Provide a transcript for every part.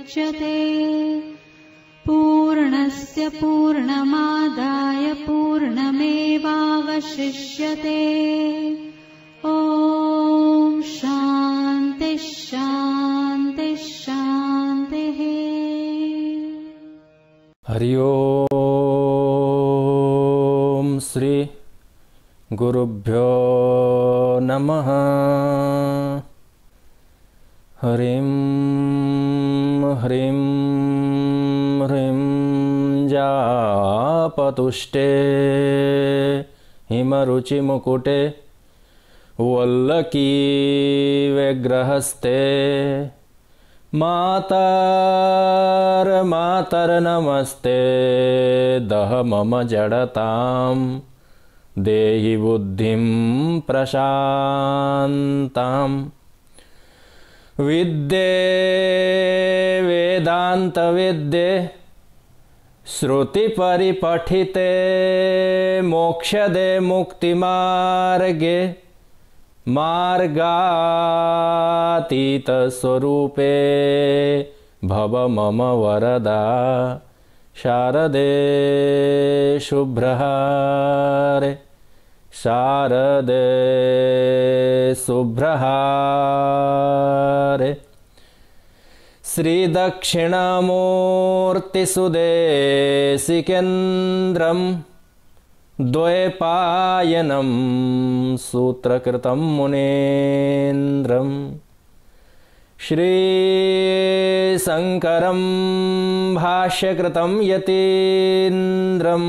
मुच्यते। पूर्णस्य पूर्णमादाय पूर्णमेवावशिष्यते। ॐ शान्ति शान्ति शान्तिः। हरि ओम श्री गुरुभ्यो नमः। हरिं हरिं हरिं जापतुष्टे हिमरुचिमुकुटे वल्लकी विग्रहस्ते मातर्नमस्ते दह मम जडतां देहि बुद्धिं प्रशान्ताम्। विद्ये वेदान्तविद्ये श्रुतिपरिपठिते मोक्षदे मुक्तिमार्गे मार्गातीतस्वरूपे भव मम वरदा शारदे शुभ्रहारे शारदे शुभ्रहारे। श्रीदक्षिणामूर्तिसुदेशिकेन्द्रं द्वैपायनं सूत्रकृतं मुनीन्द्रं श्रीशङ्करं भाष्यकृतं यतीन्द्रं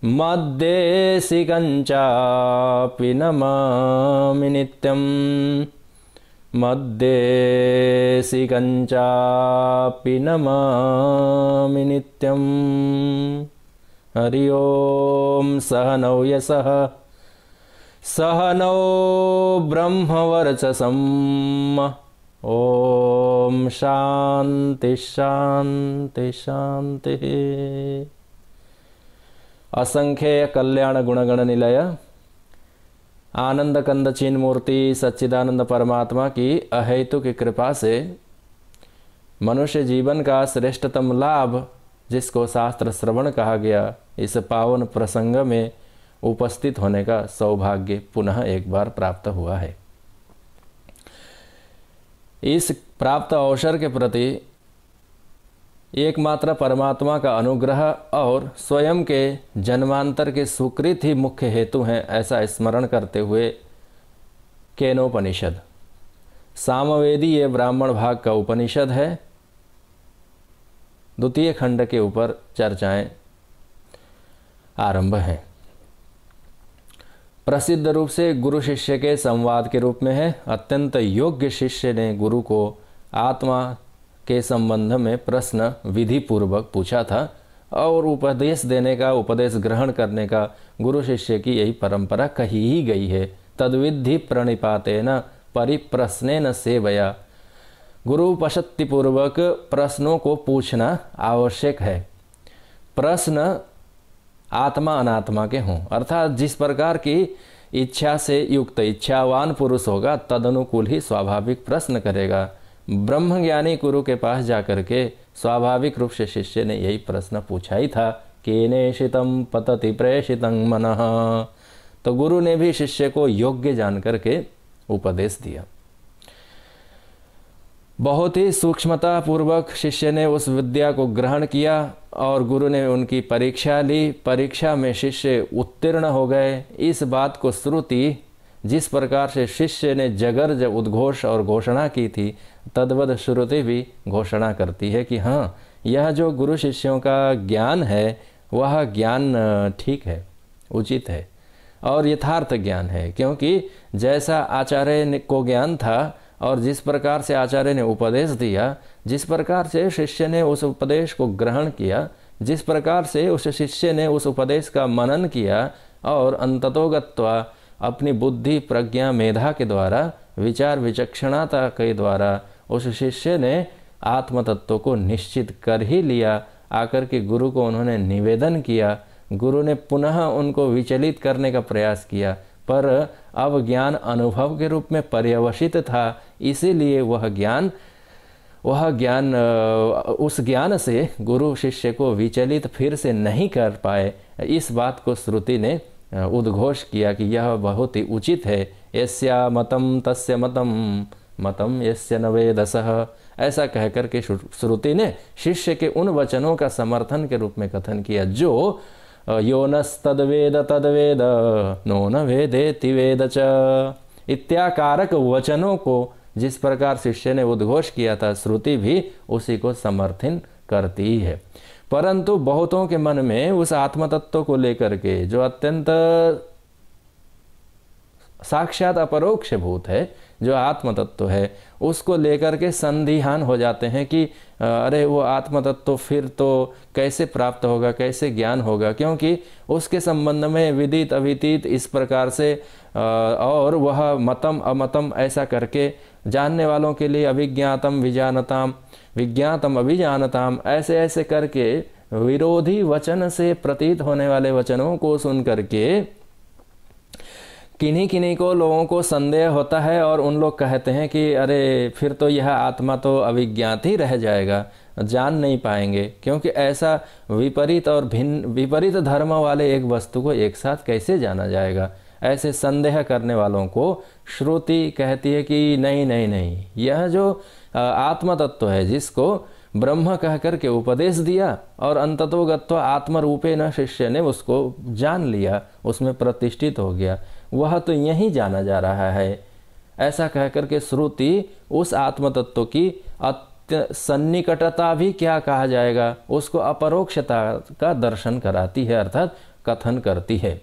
मद्देशिकञ्चापि नमामि नित्यं मद्देशिकञ्चापि नमामि नित्यं। हरि ओम सहनौ यशः सहनौ ब्रह्मवर्चसं ओम शांति शांति शांति। असंख्य कल्याण गुणगण निलय आनंद कंद चिन्ह मूर्ति सच्चिदानंद परमात्मा की अहेतु की कृपा से मनुष्य जीवन का श्रेष्ठतम लाभ जिसको शास्त्र श्रवण कहा गया, इस पावन प्रसंग में उपस्थित होने का सौभाग्य पुनः एक बार प्राप्त हुआ है। इस प्राप्त अवसर के प्रति एकमात्र परमात्मा का अनुग्रह और स्वयं के जन्मांतर के सुकृत ही मुख्य हेतु हैं, ऐसा स्मरण करते हुए केनोपनिषद सामवेदी ये ब्राह्मण भाग का उपनिषद है, द्वितीय खंड के ऊपर चर्चाएं आरंभ हैं। प्रसिद्ध रूप से गुरु शिष्य के संवाद के रूप में है। अत्यंत योग्य शिष्य ने गुरु को आत्मा के संबंध में प्रश्न विधि पूर्वक पूछा था और उपदेश देने का, उपदेश ग्रहण करने का गुरु शिष्य की यही परंपरा कही ही गई है। तद्विधि प्रणिपातेन परिप्रश्नेन सेवया। गुरु उपशक्ति पूर्वक प्रश्नों को पूछना आवश्यक है। प्रश्न आत्मा अनात्मा के हों, अर्थात जिस प्रकार की इच्छा से युक्त इच्छावान पुरुष होगा तदनुकूल ही स्वाभाविक प्रश्न करेगा। ब्रह्मज्ञानी गुरु के पास जाकर के स्वाभाविक रूप से शिष्य ने यही प्रश्न पूछा ही था, केनेषितं पतति प्रेषितं मनः। तो गुरु ने भी शिष्य को योग्य जान करके उपदेश दिया। बहुत ही सूक्ष्मता पूर्वक शिष्य ने उस विद्या को ग्रहण किया और गुरु ने उनकी परीक्षा ली। परीक्षा में शिष्य उत्तीर्ण हो गए। इस बात को श्रुति जिस प्रकार से शिष्य ने जगर्ज उद्घोष और घोषणा की थी, तद्वद श्रुति भी घोषणा करती है कि हाँ, यह जो गुरु शिष्यों का ज्ञान है वह ज्ञान ठीक है, उचित है और यथार्थ ज्ञान है। क्योंकि जैसा आचार्य को ज्ञान था और जिस प्रकार से आचार्य ने उपदेश दिया, जिस प्रकार से शिष्य ने उस उपदेश को ग्रहण किया, जिस प्रकार से उस शिष्य ने उस उपदेश का मनन किया और अंततोगत्वा अपनी बुद्धि प्रज्ञा मेधा के द्वारा, विचार विचक्षणता के द्वारा उस शिष्य ने आत्म तत्व को निश्चित कर ही लिया। आकर के गुरु को उन्होंने निवेदन किया। गुरु ने पुनः उनको विचलित करने का प्रयास किया, पर अब ज्ञान अनुभव के रूप में पर्यवसित था, इसीलिए वह ज्ञान वह ज्ञान, उस ज्ञान से गुरु शिष्य को विचलित फिर से नहीं कर पाए। इस बात को श्रुति ने उद्घोष किया कि यह बहुत ही उचित है। यस्या मतम तस्य मतम, मतम यस्य न वेदसः, ऐसा कहकर के श्रुति ने शिष्य के उन वचनों का समर्थन के रूप में कथन किया जो यो नस्तद्वेद तद्वेद नो न वेदेति वेद च इत्याकारक वचनों को जिस प्रकार शिष्य ने उद्घोष किया था, श्रुति भी उसी को समर्थन करती है। परंतु बहुतों के मन में उस आत्म तत्व को लेकर के जो अत्यंत साक्षात अपरोक्ष भूत है, जो आत्म तत्व है, उसको लेकर के संदिहान हो जाते हैं कि अरे वो आत्म तत्व फिर तो कैसे प्राप्त होगा, कैसे ज्ञान होगा, क्योंकि उसके संबंध में विदित अविदित इस प्रकार से और वह मतम अमतम ऐसा करके जानने वालों के लिए अभिज्ञातम विजानताम विज्ञातम अभिजानताम ऐसे ऐसे करके विरोधी वचन से प्रतीत होने वाले वचनों को सुन करके किन्हीं किन्हीं को लोगों को संदेह होता है और उन लोग कहते हैं कि अरे फिर तो यह आत्मा तो अविज्ञात ही रह जाएगा, जान नहीं पाएंगे, क्योंकि ऐसा विपरीत और भिन्न विपरीत धर्म वाले एक वस्तु को एक साथ कैसे जाना जाएगा। ऐसे संदेह करने वालों को श्रुति कहती है कि नहीं नहीं नहीं, यह जो आत्म तत्व है जिसको ब्रह्म कह करके उपदेश दिया और अंततोगत्वा आत्म रूपे न शिष्य ने उसको जान लिया, उसमें प्रतिष्ठित हो गया, वह तो यही जाना जा रहा है। ऐसा कह करके श्रुति उस आत्म तत्व की सन्निकटता भी क्या कहा जाएगा, उसको अपरोक्षता का दर्शन कराती है, अर्थात कथन करती है।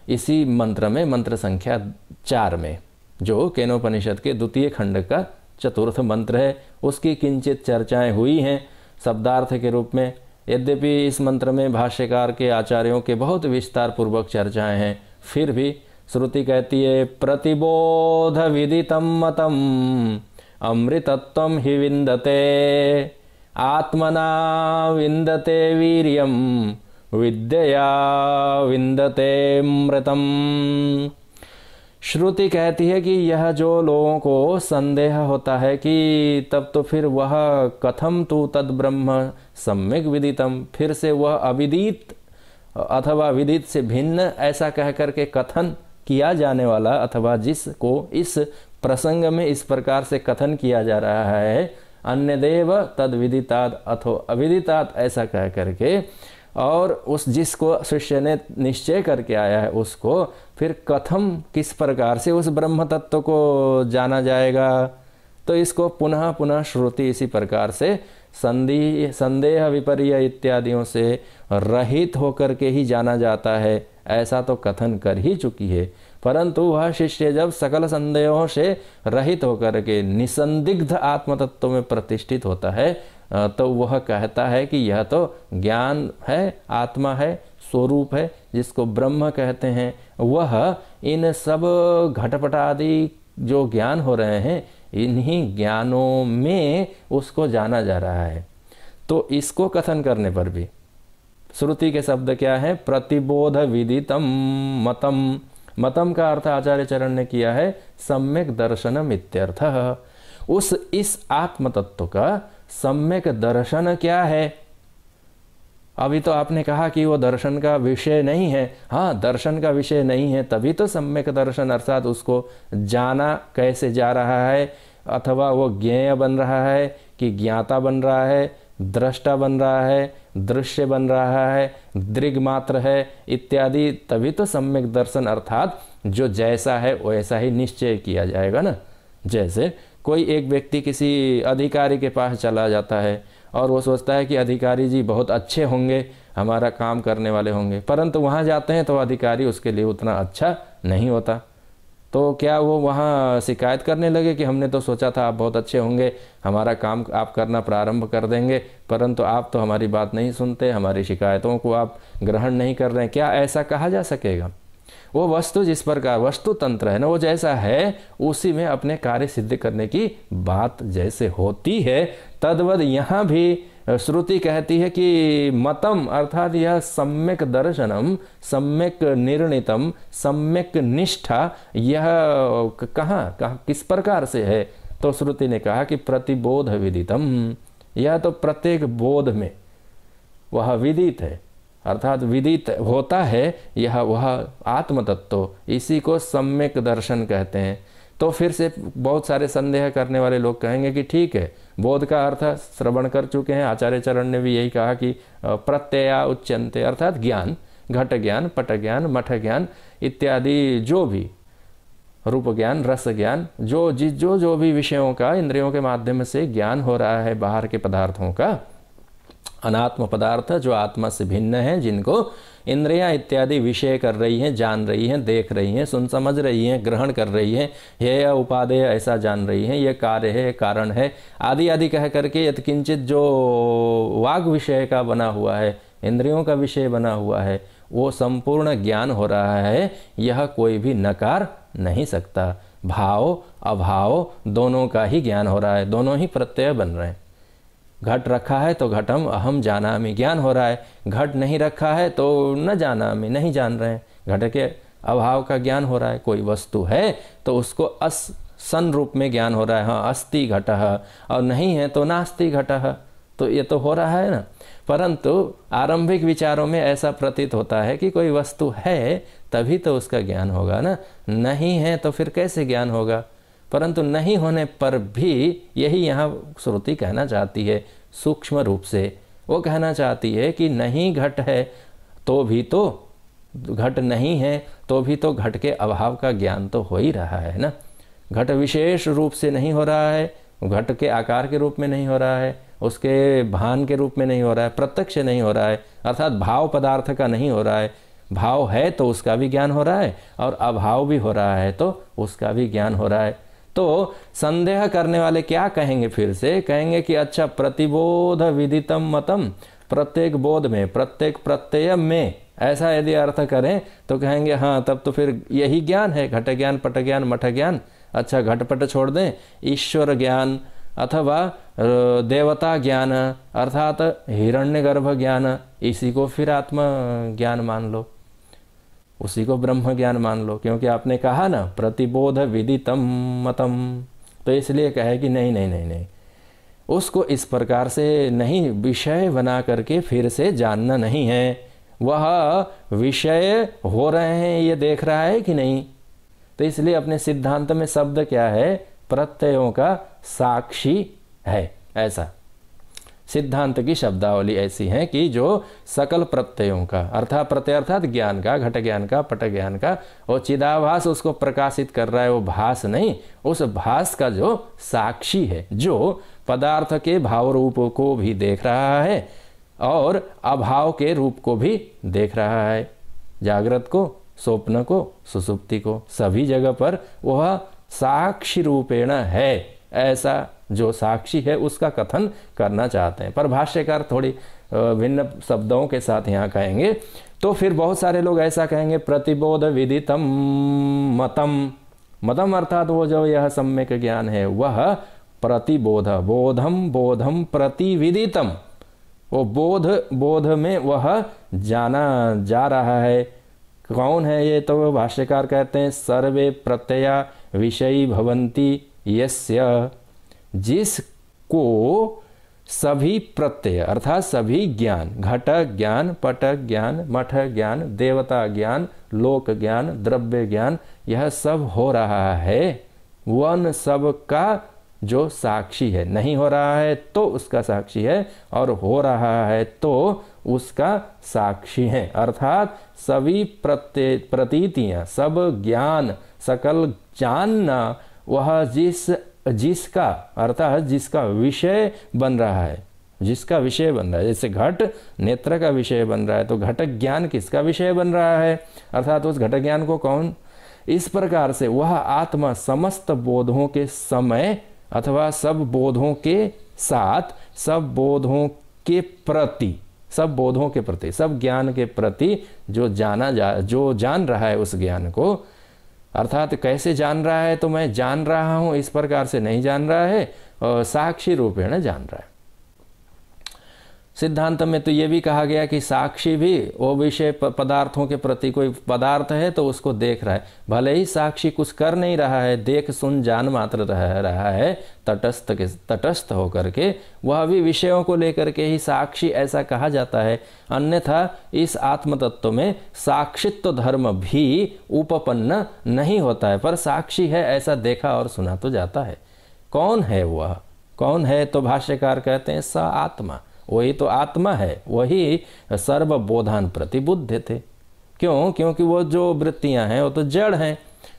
इसी मंत्र में, मंत्र संख्या 4 में, जो केनोपनिषद के द्वितीय खंड का चतुर्थ मंत्र है, उसकी किंचित चर्चाएं हुई हैं शब्दार्थ के रूप में। यद्यपि इस मंत्र में भाष्यकार के आचार्यों के बहुत विस्तार पूर्वक चर्चाएं हैं, फिर भी श्रुति कहती है प्रतिबोध विदितम मतम अमृतत्वम हि विन्दते आत्मना विन्दते वीर्यम विद्यया विन्दते अमृतम। श्रुति कहती है कि यह जो लोगों को संदेह होता है कि तब तो फिर वह कथम तु तद ब्रह्म सम्यक विदितम, फिर से वह अविदित अथवा विदित से भिन्न ऐसा कह करके कथन किया जाने वाला, अथवा जिसको इस प्रसंग में इस प्रकार से कथन किया जा रहा है अन्य देव तद विदितात् अथो अविदितात् ऐसा कह करके, और उस जिसको शिष्य ने निश्चय करके आया है उसको फिर कथम किस प्रकार से उस ब्रह्म तत्व को जाना जाएगा। तो इसको पुनः पुनः श्रुति इसी प्रकार से संदेह विपर्य इत्यादियों से रहित होकर के ही जाना जाता है, ऐसा तो कथन कर ही चुकी है। परंतु वह शिष्य जब सकल संदेहों से रहित होकर के निसंदिग्ध आत्म तत्व में प्रतिष्ठित होता है तो वह कहता है कि यह तो ज्ञान है, आत्मा है, स्वरूप है, जिसको ब्रह्म कहते हैं। वह इन सब घटपट आदि जो ज्ञान हो रहे हैं इन्हीं ज्ञानों में उसको जाना जा रहा है। तो इसको कथन करने पर भी श्रुति के शब्द क्या है, प्रतिबोध विदितम मतम। मतम का अर्थ आचार्य चरण ने किया है सम्यक दर्शनम इत्यर्थः। इस आत्म तत्व का सम्यक दर्शन क्या है? अभी तो आपने कहा कि वो दर्शन का विषय नहीं है। हाँ, दर्शन का विषय नहीं है तभी तो सम्यक दर्शन, अर्थात उसको जाना कैसे जा रहा है, अथवा वो ज्ञेय बन रहा है कि ज्ञाता बन रहा है, दृष्टा बन रहा है, दृश्य बन रहा है, दृग मात्र है इत्यादि, तभी तो सम्यक दर्शन अर्थात जो जैसा है वैसा ही निश्चय किया जाएगा ना। जैसे कोई एक व्यक्ति किसी अधिकारी के पास चला जाता है और वो सोचता है कि अधिकारी जी बहुत अच्छे होंगे, हमारा काम करने वाले होंगे, परंतु वहाँ जाते हैं तो अधिकारी उसके लिए उतना अच्छा नहीं होता। तो क्या वो वहाँ शिकायत करने लगे कि हमने तो सोचा था आप बहुत अच्छे होंगे, हमारा काम आप करना प्रारंभ कर देंगे, परंतु आप तो हमारी बात नहीं सुनते, हमारी शिकायतों को आप ग्रहण नहीं कर रहे हैं? क्या ऐसा कहा जा सकेगा? वो वस्तु जिस प्रकार वस्तु तंत्र है ना, वो जैसा है उसी में अपने कार्य सिद्ध करने की बात जैसे होती है, तद्वद यहाँ भी श्रुति कहती है कि मतम अर्थात यह सम्यक दर्शनम, सम्यक निर्णितम, सम्यक निष्ठा, यह कहाँ किस प्रकार से है? तो श्रुति ने कहा कि प्रतिबोध विदितम, यह तो प्रत्येक बोध में वह विदित है, अर्थात विदित होता है यह वह आत्म तत्व, इसी को सम्यक दर्शन कहते हैं। तो फिर से बहुत सारे संदेह करने वाले लोग कहेंगे कि ठीक है, बोध का अर्थ श्रवण कर चुके हैं, आचार्य चरण ने भी यही कहा कि प्रत्यया उच्यन्ते, अर्थात ज्ञान, घट ज्ञान, पट ज्ञान, मठ ज्ञान इत्यादि, जो भी रूप ज्ञान, रस ज्ञान, जो भी विषयों का इंद्रियों के माध्यम से ज्ञान हो रहा है बाहर के पदार्थों का, अनात्म पदार्थ जो आत्मा से भिन्न है, जिनको इंद्रियां इत्यादि विषय कर रही हैं, जान रही हैं, देख रही हैं, सुन समझ रही हैं, ग्रहण कर रही हैं, यह उपादेय ऐसा जान रही हैं, यह कार्य है, कारण है, आदि आदि कह करके यत्किंचित जो वाग विषय का बना हुआ है, इंद्रियों का विषय बना हुआ है, वो संपूर्ण ज्ञान हो रहा है। यह कोई भी नकार नहीं सकता। भाव अभाव दोनों का ही ज्ञान हो रहा है, दोनों ही प्रत्यय बन रहे हैं। घट रखा है तो घटम अहम जानामि ज्ञान हो रहा है, घट नहीं रखा है तो न जानामि नहीं जान रहे हैं, घट के अभाव का ज्ञान हो रहा है। कोई वस्तु है तो उसको सन रूप में ज्ञान हो रहा है, हाँ अस्ति घटः, और नहीं है तो नास्ति घटः, तो ये तो हो रहा है ना। परंतु आरंभिक विचारों में ऐसा प्रतीत होता है कि कोई वस्तु है तभी तो उसका ज्ञान होगा ना, नहीं है तो फिर कैसे ज्ञान होगा। परंतु नहीं होने पर भी यही यहाँ श्रुति कहना चाहती है सूक्ष्म रूप से, वो कहना चाहती है कि नहीं घट है तो भी तो, घट नहीं है तो भी तो घट के अभाव का ज्ञान तो हो ही रहा है ना। घट विशेष रूप से नहीं हो रहा है, घट के आकार के रूप में नहीं हो रहा है, उसके भान के रूप में नहीं हो रहा है, प्रत्यक्ष नहीं हो रहा है, अर्थात भाव पदार्थ का नहीं हो रहा है। भाव है तो उसका भी ज्ञान हो रहा है और अभाव भी हो रहा है तो उसका भी ज्ञान हो रहा है। तो संदेह करने वाले क्या कहेंगे, फिर से कहेंगे कि अच्छा प्रतिबोध विदितम मतम, प्रत्येक बोध में, प्रत्येक प्रत्यय में, ऐसा यदि अर्थ करें तो कहेंगे हाँ तब तो फिर यही ज्ञान है, घट ज्ञान, पट ज्ञान, मठ ज्ञान। अच्छा घटपट छोड़ दें, ईश्वर ज्ञान अथवा देवता ज्ञान अर्थात हिरण्यगर्भ ज्ञान, इसी को फिर आत्म ज्ञान मान लो, उसी को ब्रह्म ज्ञान मान लो, क्योंकि आपने कहा ना प्रतिबोध विदितम मतम। तो इसलिए कहे कि नहीं नहीं नहीं नहीं, उसको इस प्रकार से नहीं विषय बना करके फिर से जानना नहीं है। वह विषय हो रहे हैं ये देख रहा है कि नहीं। तो इसलिए अपने सिद्धांत में शब्द क्या है, प्रत्ययों का साक्षी है। ऐसा सिद्धांत की शब्दावली ऐसी है कि जो सकल प्रत्ययों का अर्थात प्रत्यय अर्थात ज्ञान का, घट ज्ञान का, पट ज्ञान का, वो चिदाभास उसको प्रकाशित कर रहा है, वो भास नहीं, उस भास का जो साक्षी है, जो पदार्थ के भाव रूप को भी देख रहा है और अभाव के रूप को भी देख रहा है, जागृत को, स्वप्न को, सुसुप्ति को, सभी जगह पर वह साक्षी रूपेण है। ऐसा जो साक्षी है उसका कथन करना चाहते हैं, पर भाष्यकार थोड़ी भिन्न शब्दों के साथ यहाँ कहेंगे। तो फिर बहुत सारे लोग ऐसा कहेंगे प्रतिबोध विदितम मतम, मतम अर्थात वो जो यह सम्यक ज्ञान है वह प्रतिबोध, बोधम बोधम प्रतिविदितम, वो बोध में वह जाना जा रहा है। कौन है ये, तो भाष्यकार कहते हैं सर्वे प्रत्यया विषयी भवन्ति यस्य, जिसको सभी प्रत्यय अर्थात सभी ज्ञान, घट ज्ञान, पट ज्ञान, मठ ज्ञान, देवता ज्ञान, लोक ज्ञान, द्रव्य ज्ञान, यह सब हो रहा है, वन सब का जो साक्षी है। नहीं हो रहा है तो उसका साक्षी है और हो रहा है तो उसका साक्षी है। अर्थात सभी प्रतीतियां, सब ज्ञान, सकल जानना, वह जिसका अर्थात जिसका विषय बन रहा है, जिसका विषय बन रहा है। जैसे घट नेत्र का विषय बन रहा है तो घट ज्ञान किसका विषय बन रहा है, अर्थात उस घट ज्ञान को कौन, इस प्रकार से वह आत्मा समस्त बोधों के समय अथवा सब बोधों के साथ, सब बोधों के प्रति, सब बोधों के प्रति, सब ज्ञान के प्रति जो जो जान रहा है उस ज्ञान को, अर्थात कैसे जान रहा है, तो मैं जान रहा हूं इस प्रकार से नहीं जान रहा है, और साक्षी रूपेण जान रहा है। सिद्धांत में तो ये भी कहा गया कि साक्षी भी वो विषय पदार्थों के प्रति, कोई पदार्थ है तो उसको देख रहा है, भले ही साक्षी कुछ कर नहीं रहा है, देख सुन जान मात्र रहा है तटस्थ होकर के, वह भी विषयों को लेकर के ही साक्षी ऐसा कहा जाता है। अन्यथा इस आत्म तत्व में साक्षित्व धर्म भी उपपन्न नहीं होता है, पर साक्षी है ऐसा देखा और सुना तो जाता है। कौन है वह? कौन है? तो भाष्यकार कहते हैं स आत्मा, वही तो आत्मा है, वही सर्वबोधान प्रतिबुद्ध थे। क्यों? क्योंकि वो जो वृत्तियां हैं वो तो जड़ हैं,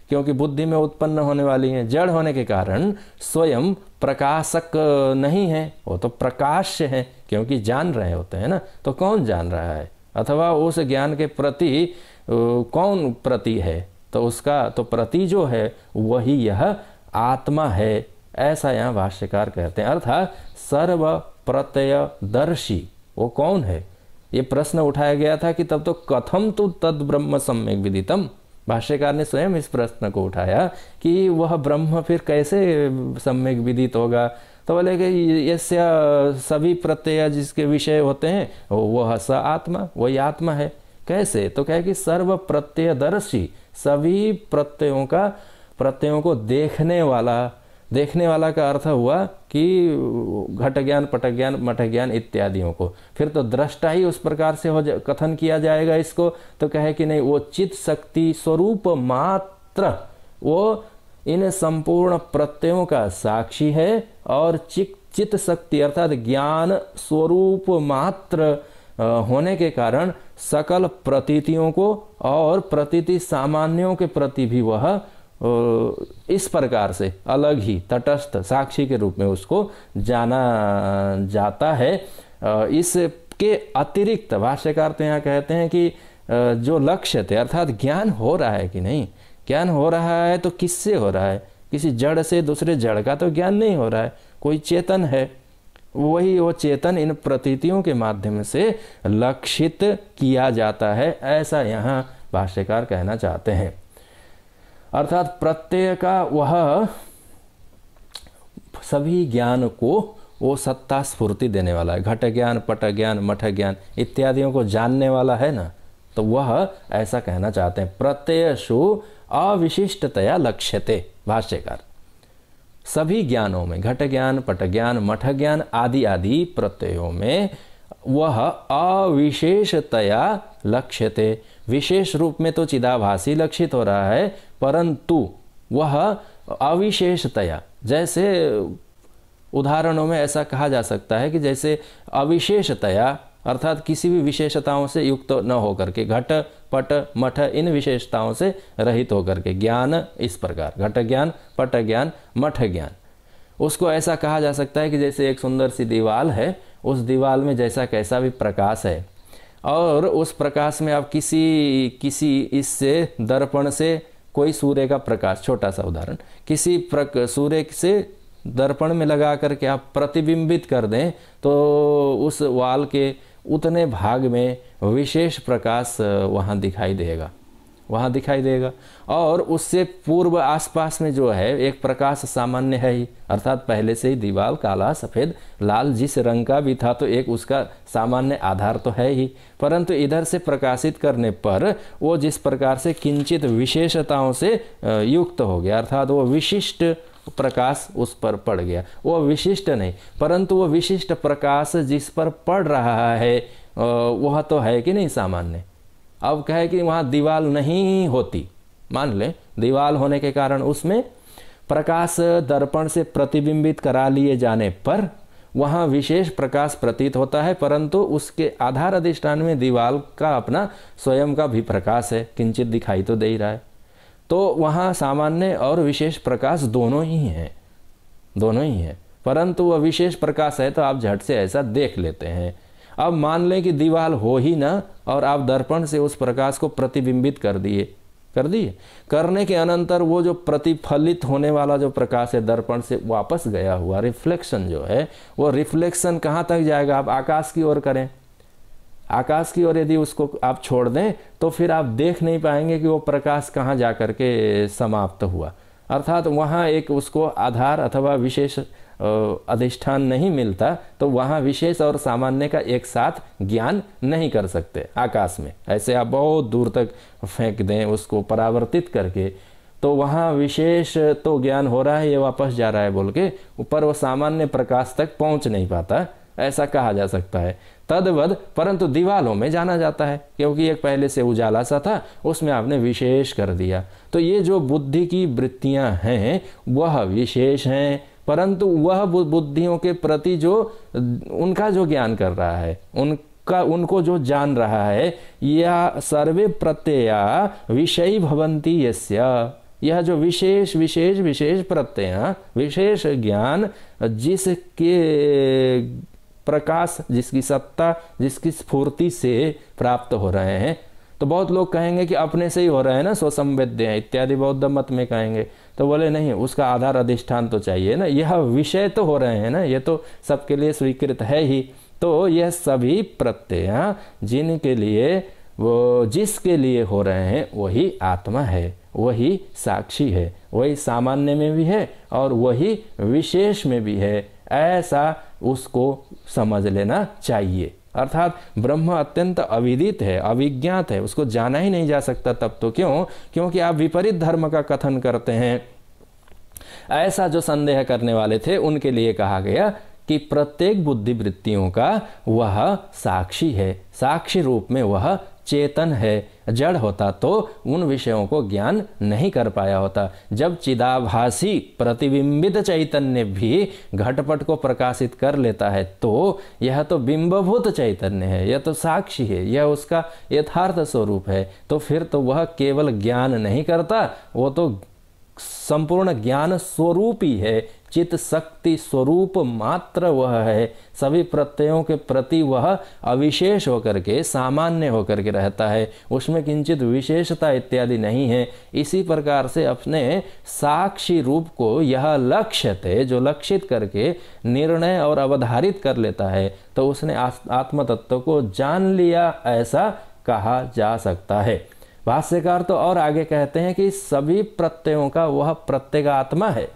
क्योंकि बुद्धि में उत्पन्न होने वाली हैं। जड़ होने के कारण स्वयं प्रकाशक नहीं है, वो तो प्रकाश्य है, क्योंकि जान रहे होते हैं ना। तो कौन जान रहा है, अथवा उस ज्ञान के प्रति कौन प्रति है? तो उसका तो प्रति जो है वही यह आत्मा है, ऐसा यहाँ भाष्यकार कहते हैं। अर्थात सर्व प्रत्ययदर्शी वो कौन है? ये प्रश्न उठाया गया था कि तब तो कथम तो तद ब्रह्म सम्यक विदितम। भाष्यकार ने स्वयं इस प्रश्न को उठाया कि वह ब्रह्म फिर कैसे सम्यक विदित होगा। तो बोले कि यस्य सभी प्रत्यय जिसके विषय होते हैं वह स आत्मा, वही आत्मा है। कैसे? तो कहे कि सर्व प्रत्ययदर्शी, सभी प्रत्ययों को देखने वाला। देखने वाला का अर्थ हुआ कि घट ज्ञान, पट ज्ञान, मठ ज्ञान इत्यादियों को। फिर तो दृष्टा ही उस प्रकार से कथन किया जाएगा इसको। तो कहे कि नहीं, वो चित शक्ति स्वरूप मात्र वो इन संपूर्ण प्रत्ययों का साक्षी है, और चित शक्ति अर्थात ज्ञान स्वरूप मात्र होने के कारण सकल प्रतीतियों को और प्रतीति सामान्यों के प्रति भी वह इस प्रकार से अलग ही तटस्थ साक्षी के रूप में उसको जाना जाता है। इसके अतिरिक्त भाष्यकार तो यहाँ कहते हैं कि जो लक्ष्य थे, अर्थात ज्ञान हो रहा है कि नहीं, ज्ञान हो रहा है तो किससे हो रहा है? किसी जड़ से, दूसरे जड़ का तो ज्ञान नहीं हो रहा है, कोई चेतन है, वही वो चेतन इन प्रतीतियों के माध्यम से लक्षित किया जाता है, ऐसा यहाँ भाष्यकार कहना चाहते हैं। अर्थात प्रत्यय का वह सभी ज्ञान को वो सत्ता स्फूर्ति देने वाला है। घट ज्ञान, पट ज्ञान, मठ ज्ञान इत्यादियों को जानने वाला है ना, तो वह ऐसा कहना चाहते हैं। प्रत्ययशु अविशिष्टतया लक्ष्यते। भाष्यकार सभी ज्ञानों में, घट ज्ञान, पट ज्ञान, मठ ज्ञान आदि आदि प्रत्ययों में वह अविशेषतया लक्ष्यते। विशेष रूप में तो चिदाभासी लक्षित हो रहा है, परंतु वह अविशेषतया, जैसे उदाहरणों में ऐसा कहा जा सकता है कि जैसे अविशेषतया अर्थात किसी भी विशेषताओं से युक्त न होकर के, घट पट मठ इन विशेषताओं से रहित होकर के ज्ञान, इस प्रकार घट ज्ञान, पट ज्ञान, मठ ज्ञान, उसको ऐसा कहा जा सकता है कि जैसे एक सुंदर सी दीवाल है, उस दीवाल में जैसा कैसा भी प्रकाश है, और उस प्रकाश में आप किसी इससे दर्पण से कोई सूर्य का प्रकाश, छोटा सा उदाहरण, किसी सूर्य से दर्पण में लगा करके आप प्रतिबिंबित कर दें तो उस वाल के उतने भाग में विशेष प्रकाश वहाँ दिखाई देगा। और उससे पूर्व आसपास में जो है एक प्रकाश सामान्य है ही, अर्थात पहले से ही दीवार काला, सफ़ेद, लाल जिस रंग का भी था तो एक उसका सामान्य आधार तो है ही, परंतु इधर से प्रकाशित करने पर वो जिस प्रकार से किंचित विशेषताओं से युक्त हो गया, अर्थात वो विशिष्ट प्रकाश उस पर पड़ गया। वो विशिष्ट नहीं, परंतु वो विशिष्ट प्रकाश जिस पर पड़ रहा है वह तो है कि नहीं सामान्य। अब कहे कि वहाँ दीवाल नहीं होती, मान ले दीवाल होने के कारण उसमें प्रकाश दर्पण से प्रतिबिंबित करा लिए जाने पर वहाँ विशेष प्रकाश प्रतीत होता है, परंतु उसके आधार अधिष्ठान में दीवाल का अपना स्वयं का भी प्रकाश है, किंचित दिखाई तो दे ही रहा है। तो वहाँ सामान्य और विशेष प्रकाश दोनों ही हैं, परंतु वह विशेष प्रकाश है तो आप झट से ऐसा देख लेते हैं। अब मान लें कि दीवाल हो ही ना और आप दर्पण से उस प्रकाश को प्रतिबिंबित कर दिए, करने के अनंतर वो जो प्रतिफलित होने वाला जो प्रकाश है दर्पण से वापस गया हुआ रिफ्लेक्शन जो है, वो रिफ्लेक्शन कहाँ तक जाएगा? आप आकाश की ओर करें, आकाश की ओर यदि उसको आप छोड़ दें तो फिर आप देख नहीं पाएंगे कि वो प्रकाश कहाँ जा कर के समाप्त हुआ। अर्थात वहाँ एक उसको आधार अथवा विशेष अधिष्ठान नहीं मिलता तो वहाँ विशेष और सामान्य का एक साथ ज्ञान नहीं कर सकते। आकाश में ऐसे आप बहुत दूर तक फेंक दें उसको परावर्तित करके, तो वहाँ विशेष तो ज्ञान हो रहा है, ये वापस जा रहा है बोल के ऊपर वो सामान्य प्रकाश तक पहुँच नहीं पाता, ऐसा कहा जा सकता है। तद्वद परंतु दीवालों में जाना जाता है, क्योंकि एक पहले से उजाला सा था, उसमें आपने विशेष कर दिया। तो ये जो बुद्धि की वृत्तियां हैं वह विशेष हैं, परंतु वह बुद्धियों के प्रति जो उनका जो ज्ञान कर रहा है, उनको जो जान रहा है, या सर्वे प्रत्यया विषयी भवन्ति यस्य, यह जो विशेष विशेष विशेष प्रत्यय विशेष ज्ञान जिसके प्रकाश, जिसकी सत्ता, जिसकी स्फूर्ति से प्राप्त हो रहे हैं, तो बहुत लोग कहेंगे कि अपने से ही हो रहे हैं ना, स्वसंवेद्य इत्यादि बौद्ध मत में कहेंगे। तो बोले नहीं, उसका आधार अधिष्ठान तो चाहिए ना, यह विषय तो हो रहे हैं ना, ये तो सबके लिए स्वीकृत है ही। तो यह सभी प्रत्यय जिनके लिए वो जिसके लिए हो रहे हैं वही आत्मा है, वही साक्षी है, वही सामान्य में भी है और वही विशेष में भी है, ऐसा उसको समझ लेना चाहिए। अर्थात ब्रह्म अत्यंत अविदित है, अविज्ञात है, उसको जाना ही नहीं जा सकता। तब तो क्योंकि आप विपरीत धर्म का कथन करते हैं। ऐसा जो संदेह करने वाले थे उनके लिए कहा गया कि प्रत्येक बुद्धि वृत्तियों का वह साक्षी है, साक्षी रूप में वह चेतन है। जड़ होता तो उन विषयों को ज्ञान नहीं कर पाया होता। जब चिदाभासी प्रतिबिंबित चैतन्य भी घटपट को प्रकाशित कर लेता है तो यह तो बिंबभूत चैतन्य है, यह तो साक्षी है, यह उसका यथार्थ स्वरूप है। तो फिर तो वह केवल ज्ञान नहीं करता, वो तो संपूर्ण ज्ञान स्वरूप ही है, चित शक्ति स्वरूप मात्र वह है। सभी प्रत्ययों के प्रति वह अविशेष होकर के, सामान्य होकर के रहता है, उसमें किंचित विशेषता इत्यादि नहीं है। इसी प्रकार से अपने साक्षी रूप को यह लक्ष्य थे, जो लक्षित करके निर्णय और अवधारित कर लेता है, तो उसने आत्म तत्व को जान लिया, ऐसा कहा जा सकता है। भाष्यकार तो और आगे कहते हैं कि सभी प्रत्ययों का वह प्रत्यगात्मा है,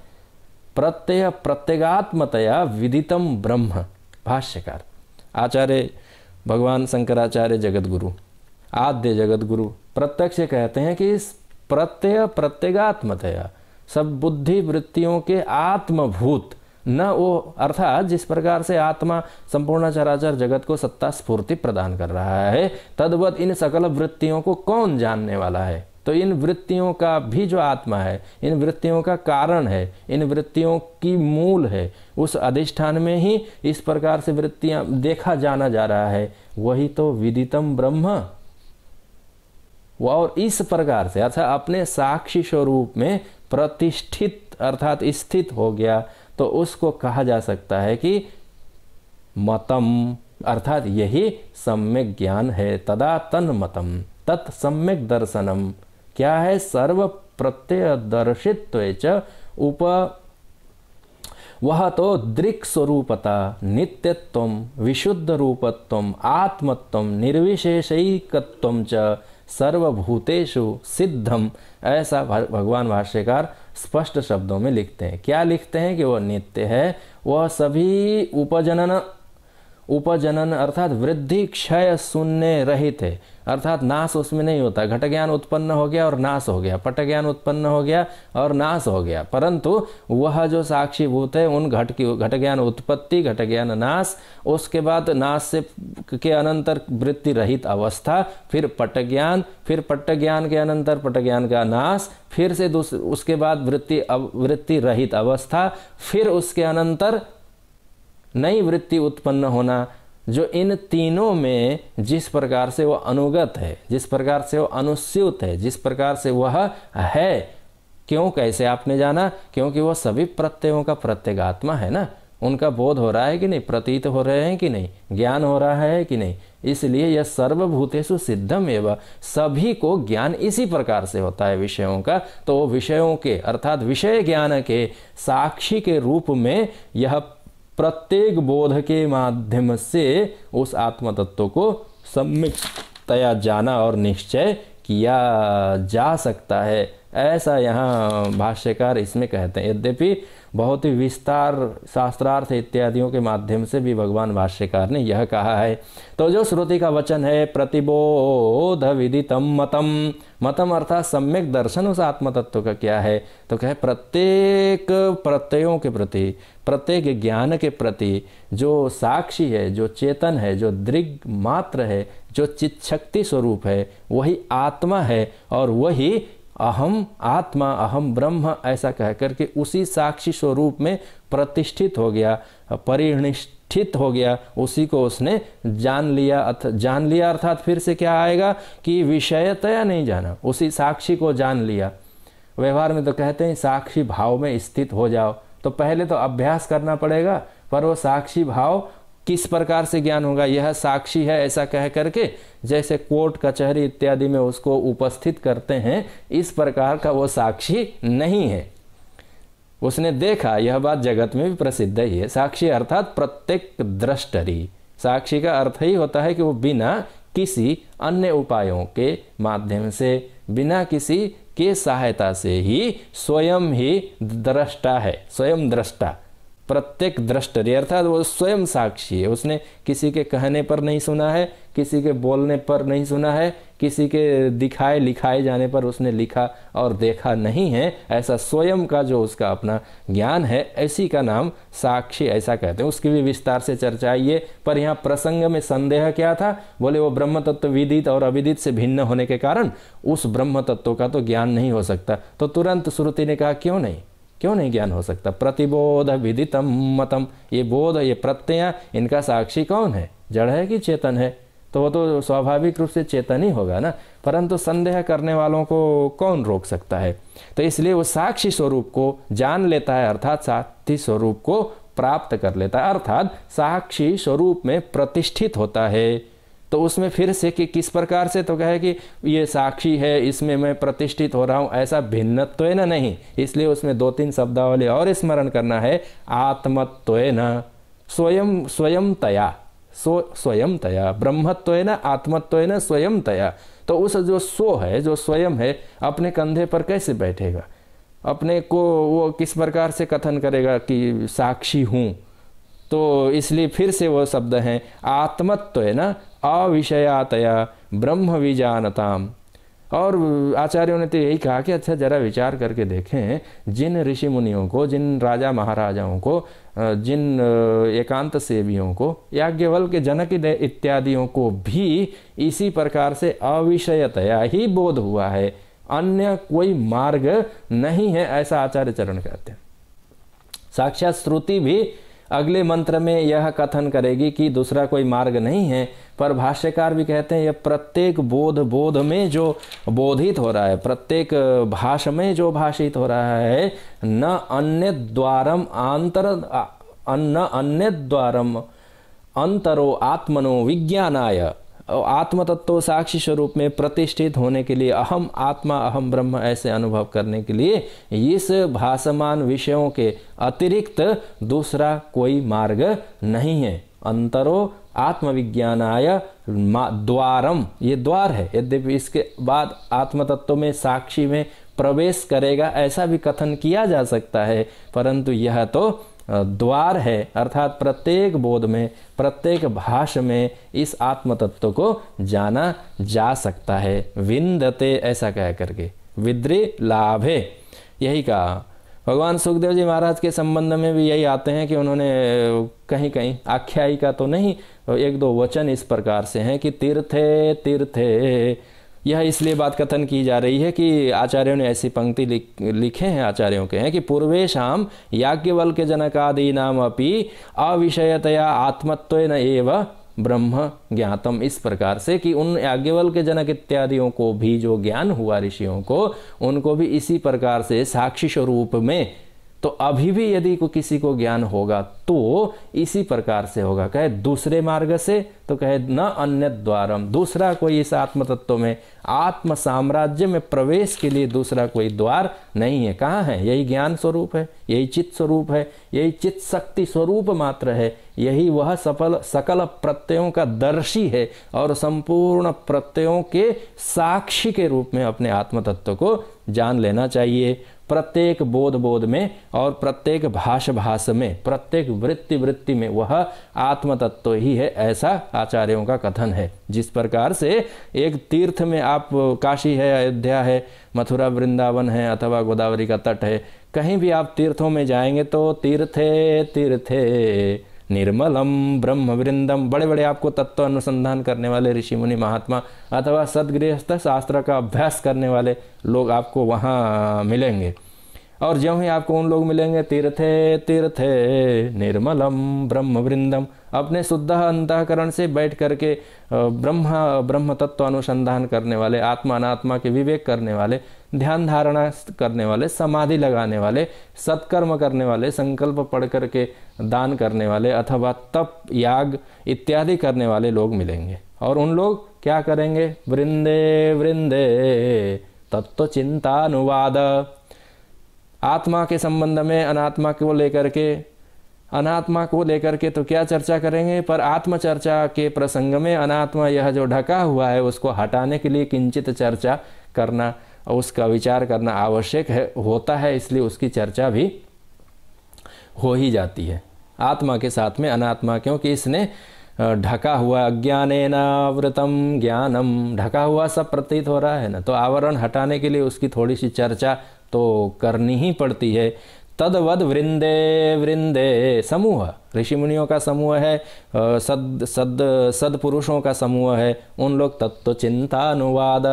प्रत्यय प्रत्यगात्मतया विदितम ब्रह्म। भाष्यकार आचार्य भगवान शंकराचार्य जगतगुरु, आद्य जगतगुरु प्रत्यक्ष कहते हैं कि इस प्रत्यय प्रत्यगात्मतया, सब बुद्धि वृत्तियों के आत्मभूत, न वो अर्थात जिस प्रकार से आत्मा संपूर्ण चराचर जगत को सत्ता स्फूर्ति प्रदान कर रहा है, तद्वत इन सकल वृत्तियों को कौन जानने वाला है? तो इन वृत्तियों का भी जो आत्मा है, इन वृत्तियों का कारण है, इन वृत्तियों की मूल है, उस अधिष्ठान में ही इस प्रकार से वृत्तियां देखा जाना जा रहा है, वही तो विदितम ब्रह्म। और इस प्रकार से अर्थात अपने साक्षी स्वरूप में प्रतिष्ठित अर्थात स्थित हो गया, तो उसको कहा जा सकता है कि मतम, अर्थात यही सम्यक ज्ञान है। तदा तन मतम तत् सम्यक दर्शनम, क्या है? सर्व प्रत्यय दर्शित्व उप, वह तो दृक् स्वरूपता, नित्यत्वम, विशुद्ध रूपत्वम, आत्मत्वम, निर्विशेषैकत्वम च सर्वभूतेषु सिद्धम, ऐसा भगवान भाष्यकार स्पष्ट शब्दों में लिखते हैं। क्या लिखते हैं? कि वह नित्य है, वह सभी उपजनन अर्थात वृद्धि क्षय शून्य रहित है, अर्थात नाश उसमें नहीं होता। घट ज्ञान उत्पन्न हो गया और नाश हो गया, पट ज्ञान उत्पन्न हो गया और नाश हो गया, परंतु वह जो साक्षीभूत है उन घट ज्ञान उत्पत्ति, घट ज्ञान नाश, उसके बाद नाश से के अनंतर वृत्ति रहित अवस्था, फिर पट ज्ञान, फिर पट ज्ञान के अनंतर पट ज्ञान का नाश, फिर से उसके बाद वृत्ति रहित अवस्था, फिर उसके अनंतर नई वृत्ति उत्पन्न होना। जो इन तीनों में जिस प्रकार से वह अनुगत है, जिस प्रकार से वह अनुस्यूत है, जिस प्रकार से वह है, क्यों कैसे आपने जाना? क्योंकि वह सभी प्रत्ययों का प्रत्यगात्मा है ना, उनका बोध हो रहा है कि नहीं, प्रतीत हो रहे हैं कि नहीं, ज्ञान हो रहा है कि नहीं, इसलिए यह सर्वभूतेषु सिद्धम एवं, सभी को ज्ञान इसी प्रकार से होता है विषयों का। तो विषयों के अर्थात विषय ज्ञान के साक्षी के रूप में यह प्रत्येक बोध के माध्यम से उस आत्म तत्व को सम्यकतया जाना और निश्चय किया जा सकता है, ऐसा यहाँ भाष्यकार इसमें कहते हैं। यद्यपि बहुत ही विस्तार शास्त्रार्थ इत्यादियों के माध्यम से भी भगवान भाष्यकार ने यह कहा है। तो जो श्रुति का वचन है प्रतिबोध विदितम मतम, मतम अर्थात सम्यक दर्शन उस आत्म तत्व का क्या है, तो कहे प्रत्येक प्रत्ययों के प्रति, प्रत्येक ज्ञान के प्रति जो साक्षी है, जो चेतन है, जो दृग मात्र है, जो चित शक्ति स्वरूप है, वही आत्मा है और वही अहम आत्मा, अहम ब्रह्म ऐसा कह करके उसी साक्षी स्वरूप में प्रतिष्ठित हो गया, परिनिष्ठित हो गया, उसी को उसने जान लिया। जान लिया अर्थात फिर से क्या आएगा कि विषयतया नहीं जाना, उसी साक्षी को जान लिया। व्यवहार में तो कहते हैं साक्षी भाव में स्थित हो जाओ, तो पहले तो अभ्यास करना पड़ेगा, पर वो साक्षी भाव किस प्रकार से ज्ञान होगा, यह साक्षी है ऐसा कह करके जैसे कोर्ट कचहरी इत्यादि में उसको उपस्थित करते हैं, इस प्रकार का वो साक्षी नहीं है। उसने देखा, यह बात जगत में भी प्रसिद्ध ही है। साक्षी अर्थात प्रत्येक द्रष्टरी, साक्षी का अर्थ ही होता है कि वो बिना किसी अन्य उपायों के माध्यम से, बिना किसी के सहायता से ही स्वयं ही दृष्टा है, स्वयं दृष्टा, प्रत्येक दृष्टि अर्थात वो स्वयं साक्षी है। उसने किसी के कहने पर नहीं सुना है, किसी के बोलने पर नहीं सुना है, किसी के दिखाए लिखाए जाने पर उसने लिखा और देखा नहीं है, ऐसा स्वयं का जो उसका अपना ज्ञान है, ऐसी का नाम साक्षी ऐसा कहते हैं। उसकी भी विस्तार से चर्चा है, पर यहाँ प्रसंग में संदेह क्या था, बोले वो ब्रह्म तत्व विदित और अविदित से भिन्न होने के कारण उस ब्रह्म तत्व का तो ज्ञान नहीं हो सकता। तो तुरंत श्रुति ने कहा क्यों नहीं ज्ञान हो सकता। प्रतिबोध विदितम मतम, ये बोध, ये प्रत्यय, इनका साक्षी कौन है, जड़ है कि चेतन है, तो वो तो स्वाभाविक रूप से चेतन ही होगा ना, परंतु संदेह करने वालों को कौन रोक सकता है। तो इसलिए वो साक्षी स्वरूप को जान लेता है, अर्थात साक्षी स्वरूप को प्राप्त कर लेता है, अर्थात साक्षी स्वरूप में प्रतिष्ठित होता है। तो उसमें फिर से कि किस प्रकार से, तो कहे कि ये साक्षी है, इसमें मैं प्रतिष्ठित हो रहा हूं, ऐसा भिन्नत्वेन नहीं। इसलिए उसमें 2-3 शब्दावली और स्मरण करना है। आत्मत्वेन, स्वयंतया, स्वयंतया, ब्रह्मत्वेन आत्मत्वेन स्वयंतया। तो उस जो स्व है, जो स्वयं है, अपने कंधे पर कैसे बैठेगा, अपने को वो किस प्रकार से कथन करेगा कि साक्षी हूं। तो इसलिए फिर से वो शब्द हैं आत्मत्वेन अविषयातया ब्रह्म विजानताम। और आचार्यों ने तो यही कहा कि अच्छा जरा विचार करके देखें, जिन ऋषि मुनियों को, जिन राजा महाराजाओं को, जिन एकांत सेवियों को, याज्ञवल्क्य जनक इत्यादियों को भी इसी प्रकार से अविषयतया ही बोध हुआ है, अन्य कोई मार्ग नहीं है, ऐसा आचार्य चरण कहते हैं। साक्षात श्रुति भी अगले मंत्र में यह कथन करेगी कि दूसरा कोई मार्ग नहीं है, पर भाष्यकार भी कहते हैं यह प्रत्येक बोध में जो बोधित हो रहा है, प्रत्येक भाष में जो भाषित हो रहा है, न अन्य द्वारम अंतरो आत्मनो विज्ञानाय, आत्म तत्व साक्षी स्वरूप में प्रतिष्ठित होने के लिए, अहम आत्मा अहम ब्रह्म ऐसे अनुभव करने के लिए इस भासमान विषयों के अतिरिक्त दूसरा कोई मार्ग नहीं है। अंतरो आत्मविज्ञानाय द्वारम, ये द्वार है, यद्यपि इसके बाद आत्म तत्व में साक्षी में प्रवेश करेगा ऐसा भी कथन किया जा सकता है, परंतु यह तो द्वार है, अर्थात प्रत्येक बोध में, प्रत्येक भाष में इस आत्म तत्व को जाना जा सकता है। विंदते ऐसा कह करके, विद्रि लाभे, यही कहा। भगवान सुखदेव जी महाराज के संबंध में भी यही आते हैं कि उन्होंने कहीं कहीं, आख्यायिका तो नहीं, 1-2 वचन इस प्रकार से हैं कि तीर्थे तीर्थे। यह इसलिए बात कथन की जा रही है कि आचार्यों ने ऐसी पंक्ति लिखे हैं, आचार्यों के हैं कि पूर्वेशाम याज्ञवल्क्य जनकादीनाम अपि अविषयतया आत्मत्वेन एव ब्रह्म ज्ञातम, इस प्रकार से कि उन याज्ञवल्क्य जनक इत्यादियों को भी जो ज्ञान हुआ ऋषियों को, उनको भी इसी प्रकार से साक्षी स्वरूप में। तो अभी भी यदि को किसी को ज्ञान होगा तो इसी प्रकार से होगा, कहे दूसरे मार्ग से, तो कहे न अन्य द्वारम, दूसरा कोई इस आत्म तत्व में, आत्म साम्राज्य में प्रवेश के लिए दूसरा कोई द्वार नहीं है। कहाँ है? यही ज्ञान स्वरूप है, यही चित्त स्वरूप है, यही चित्त शक्ति स्वरूप मात्र है, यही वह सकल प्रत्ययों का दर्शी है और संपूर्ण प्रत्ययों के साक्षी के रूप में अपने आत्म तत्व को जान लेना चाहिए। प्रत्येक बोध बोध में और प्रत्येक भाष भाष में, प्रत्येक वृत्ति वृत्ति में वह आत्म तत्व ही है, ऐसा आचार्यों का कथन है। जिस प्रकार से एक तीर्थ में आप, काशी है, अयोध्या है, मथुरा वृंदावन है, अथवा गोदावरी का तट है, कहीं भी आप तीर्थों में जाएंगे तो तीर्थे तीर्थे निर्मलम ब्रह्म वृंदम, बड़े बड़े आपको तत्व अनुसंधान करने वाले ऋषि मुनि महात्मा अथवा सदगृहस्थ शास्त्र का अभ्यास करने वाले लोग आपको वहाँ मिलेंगे। और ज्यों ही आपको उन लोग मिलेंगे, तीर्थे तीर्थे निर्मलम ब्रह्म वृंदम, अपने शुद्ध अंतःकरण से बैठ करके ब्रह्म तत्व अनुसंधान करने वाले, आत्मा अनात्मा के विवेक करने वाले, ध्यान धारणा करने वाले, समाधि लगाने वाले, सत्कर्म करने वाले, संकल्प पढ़ करके दान करने वाले अथवा तप याग इत्यादि करने वाले लोग मिलेंगे। और उन लोग क्या करेंगे? वृंदे वृंदे तत्व चिंतानुवाद, आत्मा के संबंध में अनात्मा को लेकर के तो क्या चर्चा करेंगे, पर आत्म चर्चा के प्रसंग में अनात्मा यह जो ढका हुआ है उसको हटाने के लिए किंचित चर्चा करना, उसका विचार करना आवश्यक है, होता है, इसलिए उसकी चर्चा भी हो ही जाती है आत्मा के साथ में अनात्मा, क्योंकि इसने ढका हुआ, अज्ञानेन आवृतम ज्ञानम, ढका हुआ सब प्रतीत हो रहा है ना, तो आवरण हटाने के लिए उसकी थोड़ी सी चर्चा तो करनी ही पड़ती है। तदवद वृंदे वृंदे, समूह, ऋषि मुनियों का समूह है, सद पुरुषों का समूह है, उन लोग तत्व चिंता अनुवाद,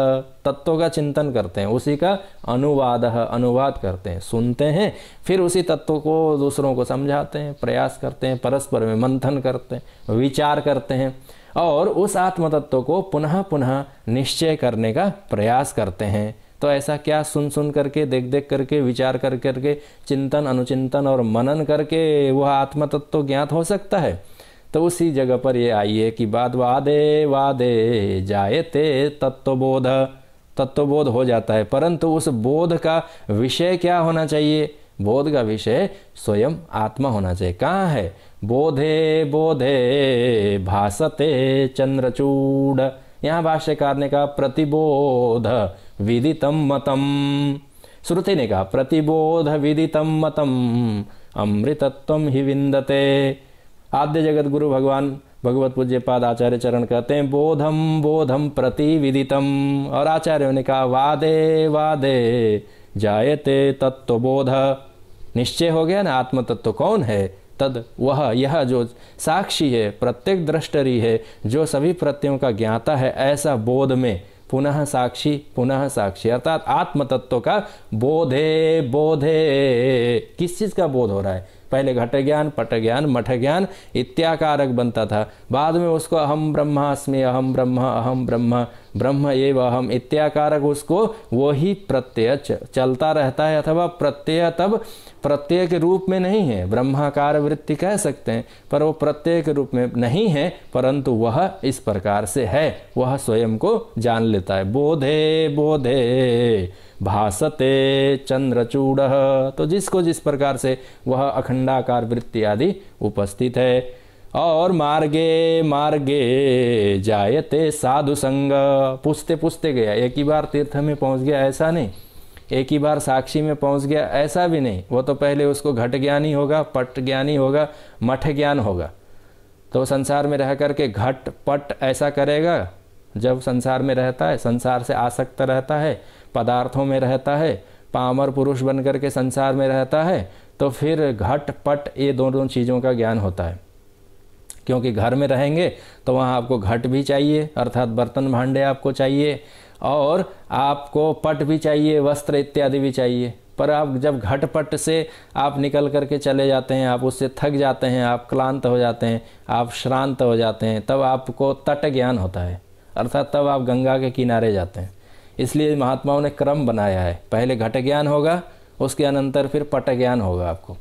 तत्वों का चिंतन करते हैं, उसी का अनुवाद करते हैं, सुनते हैं, फिर उसी तत्व को दूसरों को समझाते हैं, प्रयास करते हैं, परस्पर में मंथन करते हैं, विचार करते हैं और उस आत्म तत्व को पुनः पुनः निश्चय करने का प्रयास करते हैं। तो ऐसा क्या सुन करके, देख करके, विचार करके, चिंतन अनुचिंतन और मनन करके वह आत्म तत्व ज्ञात हो सकता है? तो उसी जगह पर ये आई है कि वादे वादे जायते तत्वबोध, तत्वबोध हो जाता है, परंतु उस बोध का विषय क्या होना चाहिए? बोध का विषय स्वयं आत्मा होना चाहिए। कहाँ है? बोधे बोधे भासते चंद्रचूड, यहाँ भाष्यकार ने कहा प्रतिबोध विदितम मतम, श्रुति ने कहा प्रतिबोध विदितम मतम अमृतत्वम ही विंदते। आद्य जगत गुरु भगवान भगवत पूज्य पाद आचार्य चरण कहते हैं बोधम बोधम प्रति विदितम, और आचार्यों ने कहा वादे वादे जायते तत्वबोध, निश्चय हो गया ना आत्म तत्व कौन है? तद वह, यह जो साक्षी है, प्रत्येक दृष्टरी है, जो सभी प्रत्ययों का ज्ञाता है, ऐसा बोध में पुनः साक्षी अर्थात आत्म तत्व का बोधे बोधे। किस चीज का बोध हो रहा है? पहले घट ज्ञान, पट ज्ञान, मठ ज्ञान इत्याकारक बनता था, बाद में उसको अहम ब्रह्मास्मि, अहम ब्रह्म ब्रह्म एव अहम इत्याकारक, उसको वही प्रत्यय चलता रहता है, अथवा प्रत्यय तब प्रत्यय के रूप में नहीं है, ब्रह्माकार वृत्ति कह सकते हैं, पर वो प्रत्यय के रूप में नहीं है, परंतु वह इस प्रकार से है, वह स्वयं को जान लेता है। बोधे बोधे भासते चंद्रचूड, तो जिसको जिस प्रकार से वह अखंडाकार वृत्ति आदि उपस्थित है। और मार्गे मार्गे जायते साधु संग, पूछते पूछते गया, एक ही बार तीर्थ में पहुंच गया ऐसा नहीं, एक ही बार साक्षी में पहुंच गया ऐसा भी नहीं, वो तो पहले उसको घट ज्ञानी होगा, पट ज्ञानी होगा, मठ ज्ञान होगा, तो संसार में रह करके घट पट ऐसा करेगा। जब संसार में रहता है, संसार से आसक्त रहता है, पदार्थों में रहता है, पामर पुरुष बन करके संसार में रहता है, तो फिर घट पट ये दोनों चीज़ों का ज्ञान होता है। क्योंकि घर में रहेंगे तो वहाँ आपको घट भी चाहिए, अर्थात बर्तन भांडे आपको चाहिए, और आपको पट भी चाहिए, वस्त्र इत्यादि भी चाहिए। पर आप जब घट पट से आप निकल करके चले जाते हैं, आप उससे थक जाते हैं, आप क्लांत हो जाते हैं, आप श्रांत हो जाते हैं, तब आपको तट ज्ञान होता है, अर्थात तब आप गंगा के किनारे जाते हैं। इसलिए महात्माओं ने क्रम बनाया है, पहले घट ज्ञान होगा, उसके अनंतर फिर पट ज्ञान होगा। आपको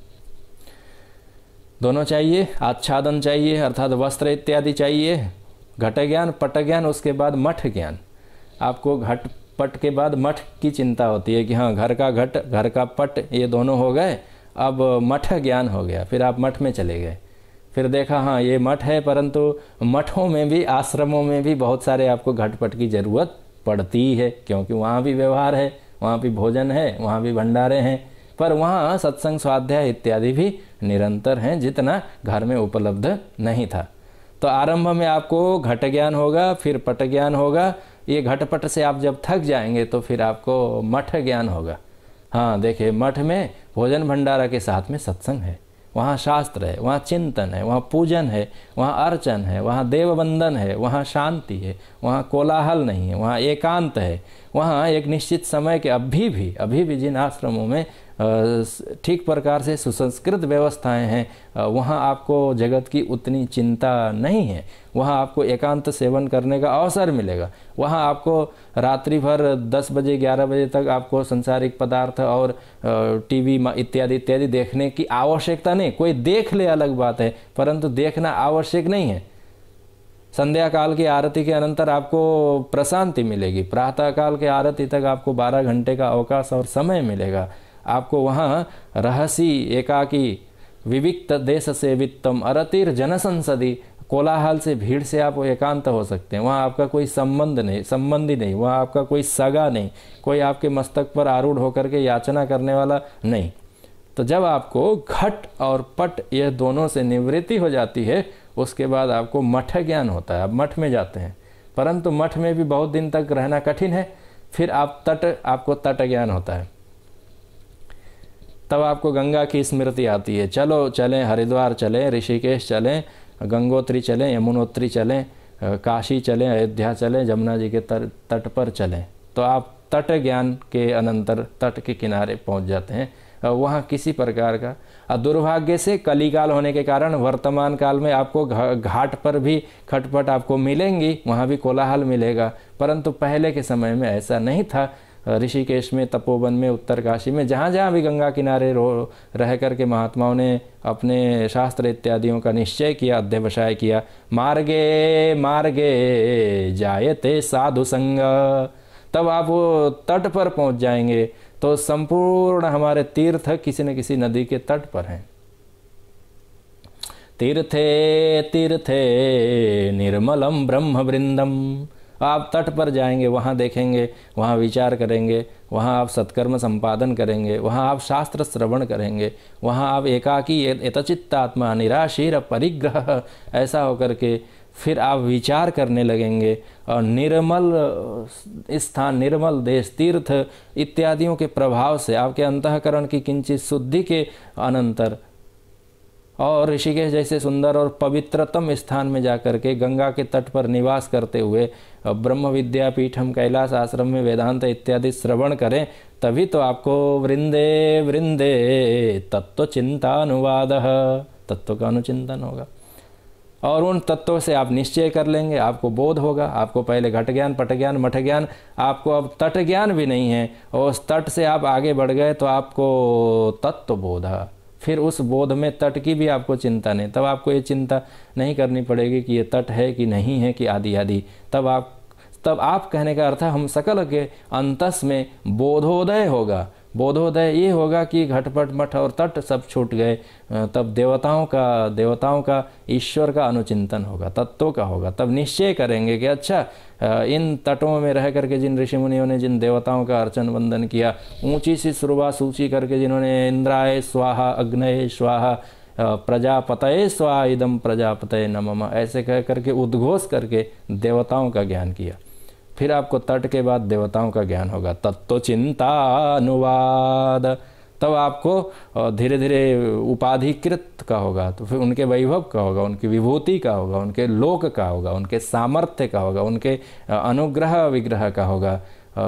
दोनों चाहिए, आच्छादन चाहिए अर्थात वस्त्र इत्यादि चाहिए, घट ज्ञान पट ज्ञान, उसके बाद मठ ज्ञान। आपको घट पट के बाद मठ की चिंता होती है कि हाँ घर का घट घर का पट ये दोनों हो गए, अब मठ ज्ञान हो गया, फिर आप मठ में चले गए, फिर देखा हाँ ये मठ है, परंतु मठों में भी आश्रमों में भी बहुत सारे आपको घट पट की ज़रूरत पड़ती है, क्योंकि वहाँ भी व्यवहार है, वहाँ भी भोजन है, वहाँ भी भंडारे हैं, पर वहाँ सत्संग स्वाध्याय इत्यादि भी निरंतर हैं, जितना घर में उपलब्ध नहीं था। तो आरंभ में आपको घट ज्ञान होगा, फिर पट ज्ञान होगा। ये घटपट से आप जब थक जाएंगे तो फिर आपको मठ ज्ञान होगा। हाँ देखिए, मठ में भोजन भंडारा के साथ में सत्संग है, वहाँ शास्त्र है, वहाँ चिंतन है, वहाँ पूजन है, वहाँ अर्चन है, वहाँ देववंदन है, वहाँ शांति है, वहाँ कोलाहल नहीं है, वहाँ एकांत है, वहाँ एक निश्चित समय के अभी भी जिन आश्रमों में ठीक प्रकार से सुसंस्कृत व्यवस्थाएं हैं, वहाँ आपको जगत की उतनी चिंता नहीं है, वहाँ आपको एकांत सेवन करने का अवसर मिलेगा। वहाँ आपको रात्रि भर 10 बजे 11 बजे तक आपको संसारिक पदार्थ और टीवी इत्यादि इत्यादि देखने की आवश्यकता नहीं। कोई देख ले अलग बात है, परंतु देखना आवश्यक नहीं है। संध्या काल की आरती के अनंतर आपको प्रशांति मिलेगी, प्रातः काल के आरती तक आपको 12 घंटे का अवकाश और समय मिलेगा। आपको वहाँ रहसी एकाकी विविक्त देश से वित्तम अरतिर जनसंसदी, कोलाहल से भीड़ से आप एकांत हो सकते हैं। वहाँ आपका कोई संबंधी नहीं, वहाँ आपका कोई सगा नहीं, कोई आपके मस्तक पर आरूढ़ होकर के याचना करने वाला नहीं। तो जब आपको घट और पट यह दोनों से निवृत्ति हो जाती है, उसके बाद आपको मठ ज्ञान होता है। आप मठ में जाते हैं, परंतु मठ में भी बहुत दिन तक रहना कठिन है। फिर आपको तट ज्ञान होता है। तब आपको गंगा की स्मृति आती है। चलो चलें, हरिद्वार चलें, ऋषिकेश चलें, गंगोत्री चलें, यमुनोत्री चलें, काशी चलें, अयोध्या चलें, जमुना जी के तट पर चलें। तो आप तट ज्ञान के अनंतर तट के किनारे पहुंच जाते हैं। वहाँ किसी प्रकार का दुर्भाग्य से कलिकाल होने के कारण वर्तमान काल में आपको घाट पर भी खटपट आपको मिलेंगी, वहाँ भी कोलाहल मिलेगा, परंतु पहले के समय में ऐसा नहीं था। ऋषिकेश में, तपोवन में, उत्तरकाशी में, जहाँ जहाँ भी गंगा किनारे रह करके महात्माओं ने अपने शास्त्र इत्यादियों का निश्चय किया, अध्यवसाय किया। मार्गे मार्गे जायते साधु संग, तब आप वो तट पर पहुँच जाएंगे तो संपूर्ण हमारे तीर्थ किसी न किसी नदी के तट पर हैं। तीर्थे तीर्थे निर्मलम ब्रह्म वृंदम, आप तट पर जाएंगे, वहाँ देखेंगे, वहाँ विचार करेंगे, वहाँ आप सत्कर्म संपादन करेंगे, वहाँ आप शास्त्र श्रवण करेंगे, वहाँ आप एकाकी यतचित्तात्मा निराशीर परिग्रह ऐसा होकर के फिर आप विचार करने लगेंगे। और निर्मल स्थान, निर्मल देश, तीर्थ इत्यादियों के प्रभाव से आपके अंतःकरण की किंचित शुद्धि के अनंतर और ऋषिकेश जैसे सुंदर और पवित्रतम स्थान में जाकर के गंगा के तट पर निवास करते हुए ब्रह्म विद्यापीठम कैलाश आश्रम में वेदांत इत्यादि श्रवण करें, तभी तो आपको वृंदे वृंदे तत्व चिंतानुवाद, तत्व का अनुचिंतन होगा। और उन तत्वों से आप निश्चय कर लेंगे, आपको बोध होगा। आपको पहले घट ज्ञान, पट ज्ञान, मठ ज्ञान, आपको अब तट ज्ञान भी नहीं है, और उस तट से आप आगे बढ़ गए तो आपको तत्व बोध है। फिर उस बोध में तट की भी आपको चिंता नहीं, तब आपको ये चिंता नहीं करनी पड़ेगी कि ये तट है कि नहीं है कि आदि आदि। तब आप कहने का अर्थ है हम सकल के अंतस में बोधोदय होगा। बोधोदय ये होगा कि घटपट मठ और तट सब छूट गए, तब देवताओं का ईश्वर का अनुचिंतन होगा, तत्वों का होगा। तब निश्चय करेंगे कि अच्छा, इन तटों में रह करके जिन ऋषि मुनियों ने जिन देवताओं का अर्चन वंदन किया, ऊंची सी सुरभा सूची करके जिन्होंने इंद्राय स्वाहा, अग्नये स्वाहा, प्रजापतये स्वाहा, इदम प्रजापतये नमः ऐसे कह करके उद्घोष करके देवताओं का ज्ञान किया। फिर आपको तट के बाद देवताओं का ज्ञान होगा, तत्व चिंतानुवाद। तब आपको धीरे धीरे उपाधिकृत का होगा, तो फिर उनके वैभव का होगा, उनकी विभूति का होगा, उनके लोक का होगा, उनके सामर्थ्य का होगा, उनके अनुग्रह विग्रह का होगा।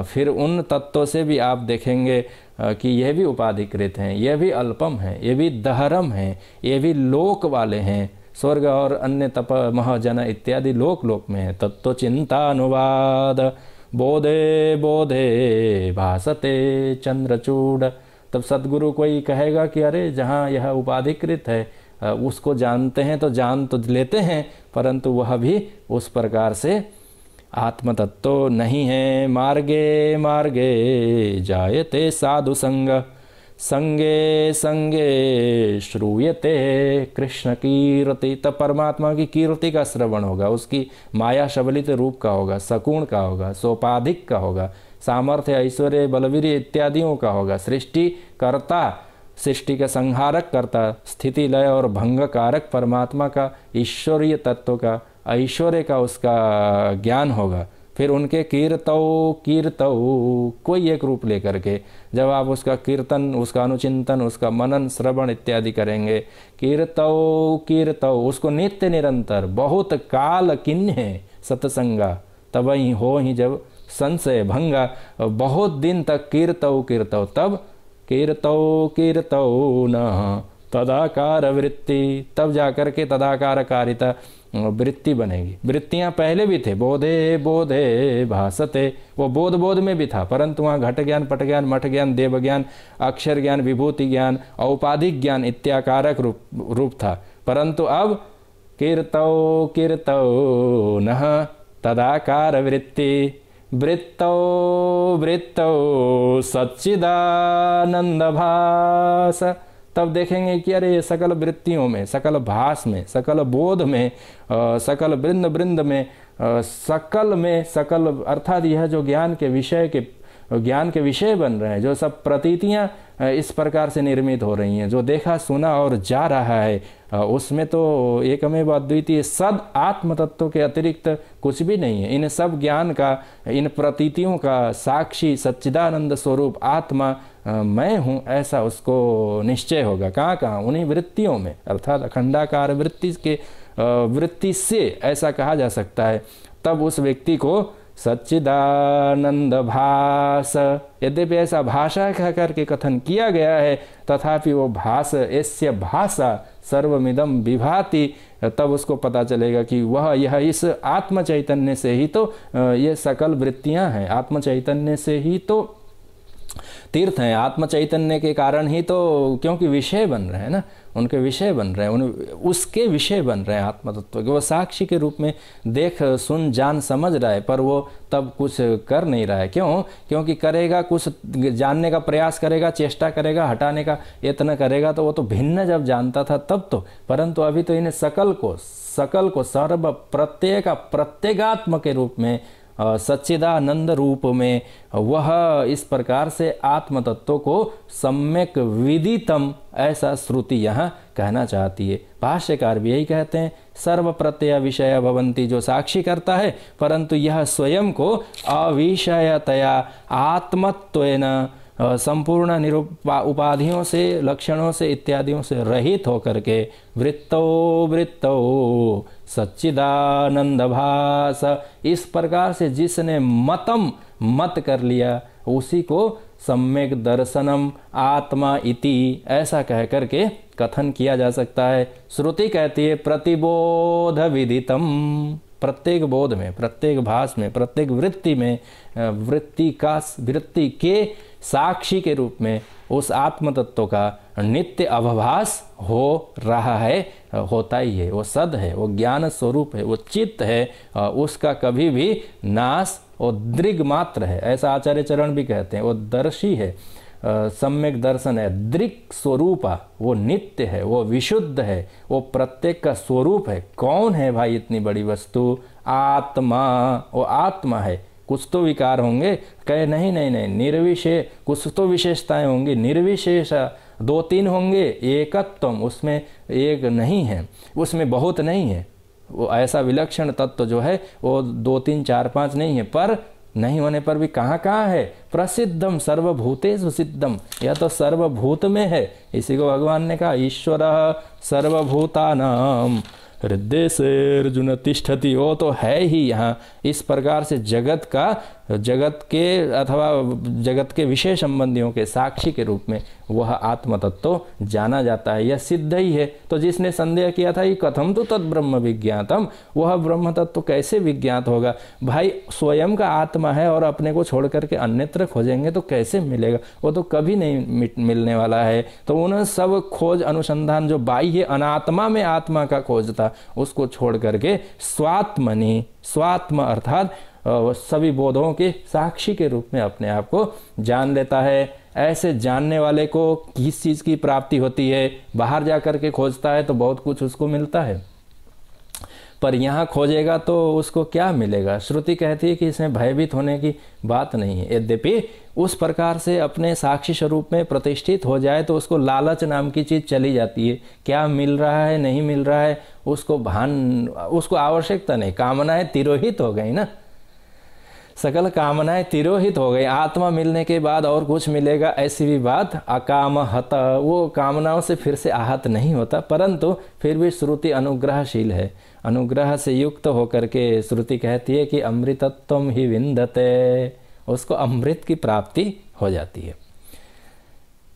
फिर उन तत्वों से भी आप देखेंगे कि यह भी उपाधिकृत हैं, यह भी अल्पम है, ये भी दहरम है, ये भी लोक वाले हैं, स्वर्ग और अन्य तप महाजन इत्यादि लोक में है। तत्व चिंतानुवाद बोधे बोधे भासते चंद्रचूड। तब सदगुरु कोई कहेगा कि अरे जहाँ यह उपाधिकृत है उसको जानते हैं तो जान तो लेते हैं, परंतु वह भी उस प्रकार से आत्मतत्व नहीं है। मार्गे मार्गे जायते साधु संग, संगे संगे श्रूयते कृष्ण कीर्ति, तब परमात्मा की कीर्ति का श्रवण होगा, उसकी माया शबलित रूप का होगा, सगुण का होगा, सोपाधिक का होगा, सामर्थ्य ऐश्वर्य बलवीर्य इत्यादियों का होगा, सृष्टि कर्ता, सृष्टि का संहारक करता, स्थिति लय और भंग कारक परमात्मा का, ईश्वरीय तत्व का, ऐश्वर्य का उसका ज्ञान होगा। फिर उनके कीर्तौ कोई एक रूप लेकर के जब आप उसका कीर्तन, उसका अनुचिंतन, उसका मनन श्रवण इत्यादि करेंगे, कीर्तौ उसको नित्य निरंतर बहुत काल किन्हे सत्संगा तब ही हो ही जब संशय भंगा, बहुत दिन तक कीर्तौ तब कीर्तौ न तदाकार वृत्ति, तब जाकर के तदाकार कारिता वृत्ति बनेगी। वृत्तियां पहले भी थे, बोधे बोधे भासते, वो बोध बोध में भी था, परंतु वहाँ घट ज्ञान, पट ज्ञान, मठ ज्ञान, देव ज्ञान, अक्षर ज्ञान, विभूति ज्ञान, औपाधिक ज्ञान इत्याकारक रूप था। परंतु अब कीर्तौ नः तदाकार वृत्ति, वृत्तौ सच्चिदानंद भास, तब देखेंगे कि अरे सकल वृत्तियों में, सकल भास में, सकल बोध में, सकल वृंद वृंद में, सकल अर्थात यह जो ज्ञान के विषय बन रहे हैं, जो सब प्रतीतियां इस प्रकार से निर्मित हो रही हैं, जो देखा सुना और जा रहा है, उसमें तो एकमेव अद्वितीय सद आत्म तत्व के अतिरिक्त कुछ भी नहीं है। इन सब ज्ञान का, इन प्रतीतियों का साक्षी सच्चिदानंद स्वरूप आत्मा मैं हूँ, ऐसा उसको निश्चय होगा। कहाँ उन्हीं वृत्तियों में, अर्थात अखंडाकार वृत्ति से ऐसा कहा जा सकता है। तब उस व्यक्ति को सच्चिदानंद भास, यद्यपि ऐसा भाषा कह करके कथन किया गया है, तथापि वो भास, एस्य भाषा सर्वमिदं विभाति, तब उसको पता चलेगा कि वह यह इस आत्म चैतन्य से ही तो ये सकल वृत्तियां हैं, आत्म चैतन्य से ही तो तीर्थ हैं, आत्म चैतन्य के कारण ही तो, क्योंकि विषय बन रहे हैं ना, उनके विषय बन रहे हैं, उसके विषय बन रहे हैं आत्म तत्व के। वो साक्षी के रूप में देख सुन जान समझ रहा है, पर वो तब कुछ कर नहीं रहा है। क्यों? क्योंकि करेगा, कुछ जानने का प्रयास करेगा, चेष्टा करेगा, हटाने का यत्न करेगा, तो वो तो भिन्न जब जानता था तब तो, परंतु अभी तो इन्हें सकल को सर्व प्रत्येगात्म के रूप में, सच्चिदानंद रूप में वह इस प्रकार से आत्म तत्व को सम्यक विदितम, ऐसा श्रुति यहाँ कहना चाहती है। भाष्यकार भी यही कहते हैं, सर्व प्रत्यय विषय भवंती, जो साक्षी करता है परंतु यह स्वयं को अविषयतया आत्मत्वेन संपूर्ण उपाधियों से, लक्षणों से, इत्यादियों से रहित होकर के वृत्तौ सच्चिदानंद भास, इस प्रकार से जिसने मत कर लिया, उसी को सम्यक दर्शनम आत्मा इति ऐसा कह करके कथन किया जा सकता है। श्रुति कहती है प्रतिबोध विदितम, प्रत्येक बोध में, प्रत्येक भास में, प्रत्येक वृत्ति में, वृत्ति के साक्षी के रूप में उस आत्म तत्व का नित्य अवभास हो रहा है, होता ही है। वो सद है, वो ज्ञान स्वरूप है, वो चित्त है, उसका कभी भी नाश और दृग मात्र है, ऐसा आचार्य चरण भी कहते हैं। वो दर्शी है, सम्यक दर्शन है, दृक् स्वरूपा, वो नित्य है, वो विशुद्ध है, वो प्रत्येक का स्वरूप है। कौन है भाई इतनी बड़ी वस्तु? आत्मा, वो आत्मा है। कुछ तो विकार होंगे, कहे नहीं, निर्विशेष, कुछ तो विशेषताएं होंगी, निर्विशेष 2-3 होंगे, एकत्वम, उसमें एक नहीं है, उसमें बहुत नहीं है। वो ऐसा विलक्षण तत्व जो है वो 2-3 4-5 नहीं है, पर नहीं होने पर भी कहाँ है? प्रसिद्धम सर्वभूतेषु सिद्धम, यह तो सर्वभूत में है। इसी को भगवान ने कहा ईश्वरः सर्वभूतानां हृदय से अर्जुन तिष्ठति, वो तो है ही यहाँ। इस प्रकार से जगत के विषय संबंधियों के साक्षी के रूप में वह आत्म तत्व जाना जाता है, यह सिद्ध ही है। तो जिसने संदेह किया था कि कथम तो तद ब्रह्म विज्ञातम, वह ब्रह्म तत्व कैसे विज्ञात होगा? भाई स्वयं का आत्मा है और अपने को छोड़ करके अन्यत्र खोजेंगे तो कैसे मिलेगा? वो तो कभी नहीं मिलने वाला है। तो उन सब खोज अनुसंधान जो बाह्य अनात्मा में आत्मा का खोज था, उसको छोड़ करके स्वात्म अर्थात सभी बोधों के साक्षी के रूप में अपने आप को जान लेता है। ऐसे जानने वाले को किस चीज़ की प्राप्ति होती है, बाहर जा कर के खोजता है तो बहुत कुछ उसको मिलता है, पर यहाँ खोजेगा तो उसको क्या मिलेगा। श्रुति कहती है कि इसमें भयभीत होने की बात नहीं है। यद्यपि उस प्रकार से अपने साक्षी स्वरूप में प्रतिष्ठित हो जाए तो उसको लालच नाम की चीज़ चली जाती है, क्या मिल रहा है नहीं मिल रहा है उसको आवश्यकता नहीं, कामनाएं तिरोहित हो गई ना, सकल कामनाएं तिरोहित हो गई। आत्मा मिलने के बाद और कुछ मिलेगा ऐसी भी बात अकाम हत, वो कामनाओं से फिर से आहत नहीं होता। परंतु फिर भी श्रुति अनुग्रहशील है, अनुग्रह से युक्त होकर के श्रुति कहती है कि अमृतत्वम ही विंदते, उसको अमृत की प्राप्ति हो जाती है।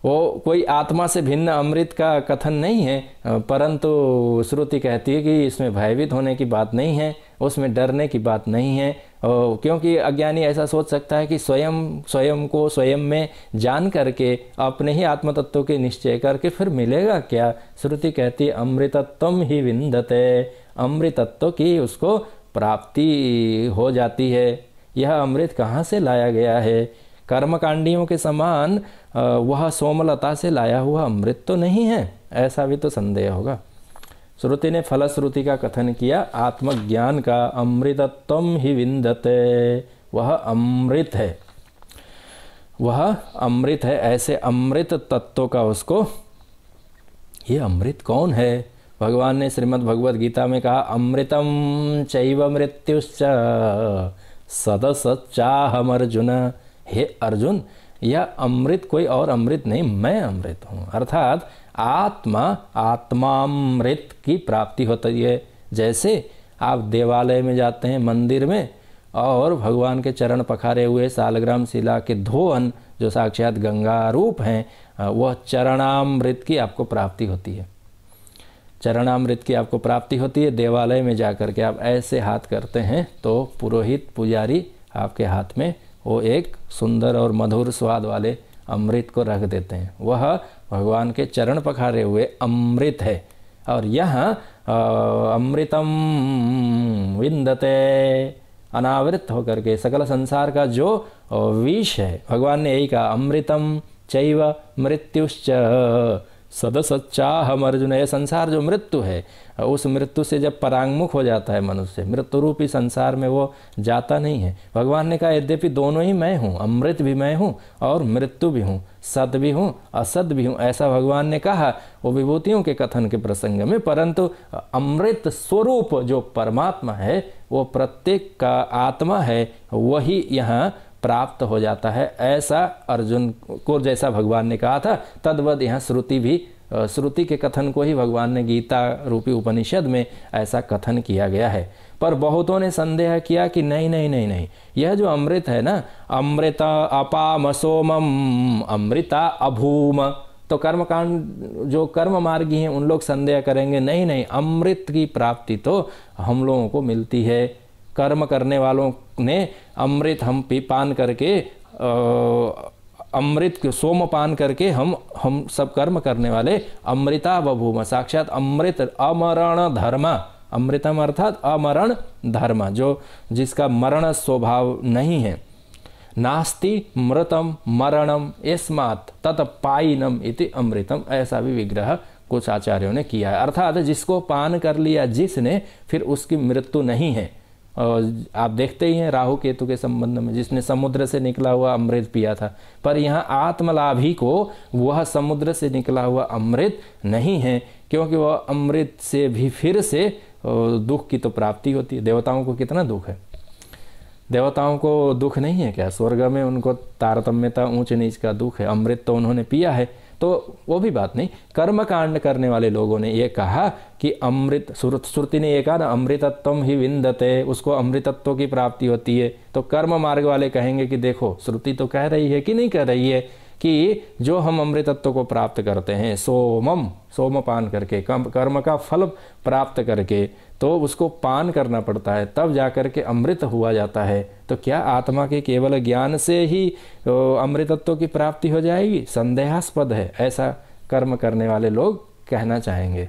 वो कोई आत्मा से भिन्न अमृत का कथन नहीं है, परंतु श्रुति कहती है कि इसमें भयभीत होने की बात नहीं है, उसमें डरने की बात नहीं है, क्योंकि अज्ञानी ऐसा सोच सकता है कि स्वयं को स्वयं में जान करके अपने ही आत्म तत्व के निश्चय करके फिर मिलेगा क्या। श्रुति कहती है अमृतत्वम ही विंदते, अमृतत्व की उसको प्राप्ति हो जाती है। यह अमृत कहाँ से लाया गया है? कर्मकांडियों के समान वह सोमलता से लाया हुआ अमृत तो नहीं है, ऐसा भी तो संदेह होगा। श्रुति ने फलश्रुति का कथन किया आत्मज्ञान का, अमृतत्वम ही विंदते, वह अमृत है, वह अमृत है। ऐसे अमृत तत्व का उसको, ये अमृत कौन है? भगवान ने श्रीमद् भगवद गीता में कहा अमृतम चैव मृत्युश्च सदसच्चाहम अर्जुन, हे अर्जुन यह अमृत कोई और अमृत नहीं, मैं अमृत हूँ। अर्थात आत्मामृत की प्राप्ति होती है। जैसे आप देवालय में जाते हैं, मंदिर में, और भगवान के चरण पखारे हुए सालग्राम शिला के धोवन जो साक्षात गंगा रूप हैं, वह चरणामृत की आपको प्राप्ति होती है, चरणामृत की आपको प्राप्ति होती है। देवालय में जाकर के आप ऐसे हाथ करते हैं तो पुरोहित पुजारी आपके हाथ में वो एक सुंदर और मधुर स्वाद वाले अमृत को रख देते हैं, वह भगवान के चरण पखारे हुए अमृत है। और यहाँ अमृतम विंदते, अनावृत होकर के सकल संसार का जो विष है, भगवान ने यही कहा अमृतम चैव मृत्युश्च सदसच्चाहम अर्जुन, यह संसार जो मृत्यु है, उस मृत्यु से जब परांगमुख हो जाता है मनुष्य, मृत्यु रूपी संसार में वो जाता नहीं है। भगवान ने कहा यद्यपि दोनों ही मैं हूँ, अमृत भी मैं हूँ और मृत्यु भी हूँ, सत भी हूँ असत भी हूँ, ऐसा भगवान ने कहा वो विभूतियों के कथन के प्रसंग में। परंतु अमृत स्वरूप जो परमात्मा है, वो प्रत्येक का आत्मा है, वही यहाँ प्राप्त हो जाता है। ऐसा अर्जुन को जैसा भगवान ने कहा था, तद्वद यहाँ श्रुति भी, श्रुति के कथन को ही भगवान ने गीता रूपी उपनिषद में ऐसा कथन किया गया है। पर बहुतों ने संदेह किया कि नहीं नहीं नहीं नहीं, यह जो अमृत है ना, अमृता अपाम सोमम अमृता अभूम, तो कर्मकांड जो कर्म मार्गी हैं उन लोग संदेह करेंगे नहीं नहीं, अमृत की प्राप्ति तो हम लोगों को मिलती है। कर्म करने वालों ने अमृत हम पान करके, अमृत के सोम पान करके हम सब कर्म करने वाले अमृता बभूम, साक्षात अमृत अमरण धर्म, अमृतम अर्थात अमरण धर्म, जो जिसका मरण स्वभाव नहीं है। नास्ति मृतम मरणम यस्मात् तत्पायिनम इति अमृतम, ऐसा भी विग्रह कुछ आचार्यों ने किया है। अर्थात जिसको पान कर लिया जिसने, फिर उसकी मृत्यु नहीं है। आप देखते ही हैं राहु केतु के संबंध में, जिसने समुद्र से निकला हुआ अमृत पिया था, पर यहाँ आत्मलाभी को वह समुद्र से निकला हुआ अमृत नहीं है, क्योंकि वह अमृत से भी फिर से दुख की तो प्राप्ति होती है। देवताओं को कितना दुख है, देवताओं को दुख नहीं है क्या? स्वर्ग में उनको तारतम्यता ऊंच नीच का दुख है, अमृत तो उन्होंने पिया है, तो वो भी बात नहीं। कर्म कांड करने वाले लोगों ने ये कहा कि अमृत, श्रुति ने ये कहा ना अमृतत्वम ही विंदते, उसको अमृतत्व की प्राप्ति होती है। तो कर्म मार्ग वाले कहेंगे कि देखो श्रुति तो कह रही है कि नहीं कह रही है कि जो हम अमृतत्व को प्राप्त करते हैं, सोम पान करके, कर्म का फल प्राप्त करके, तो उसको पान करना पड़ता है, तब जाकर के अमृत हुआ जाता है। तो क्या आत्मा के केवल ज्ञान से ही अमृतत्व की प्राप्ति हो जाएगी? संदेहास्पद है, ऐसा कर्म करने वाले लोग कहना चाहेंगे।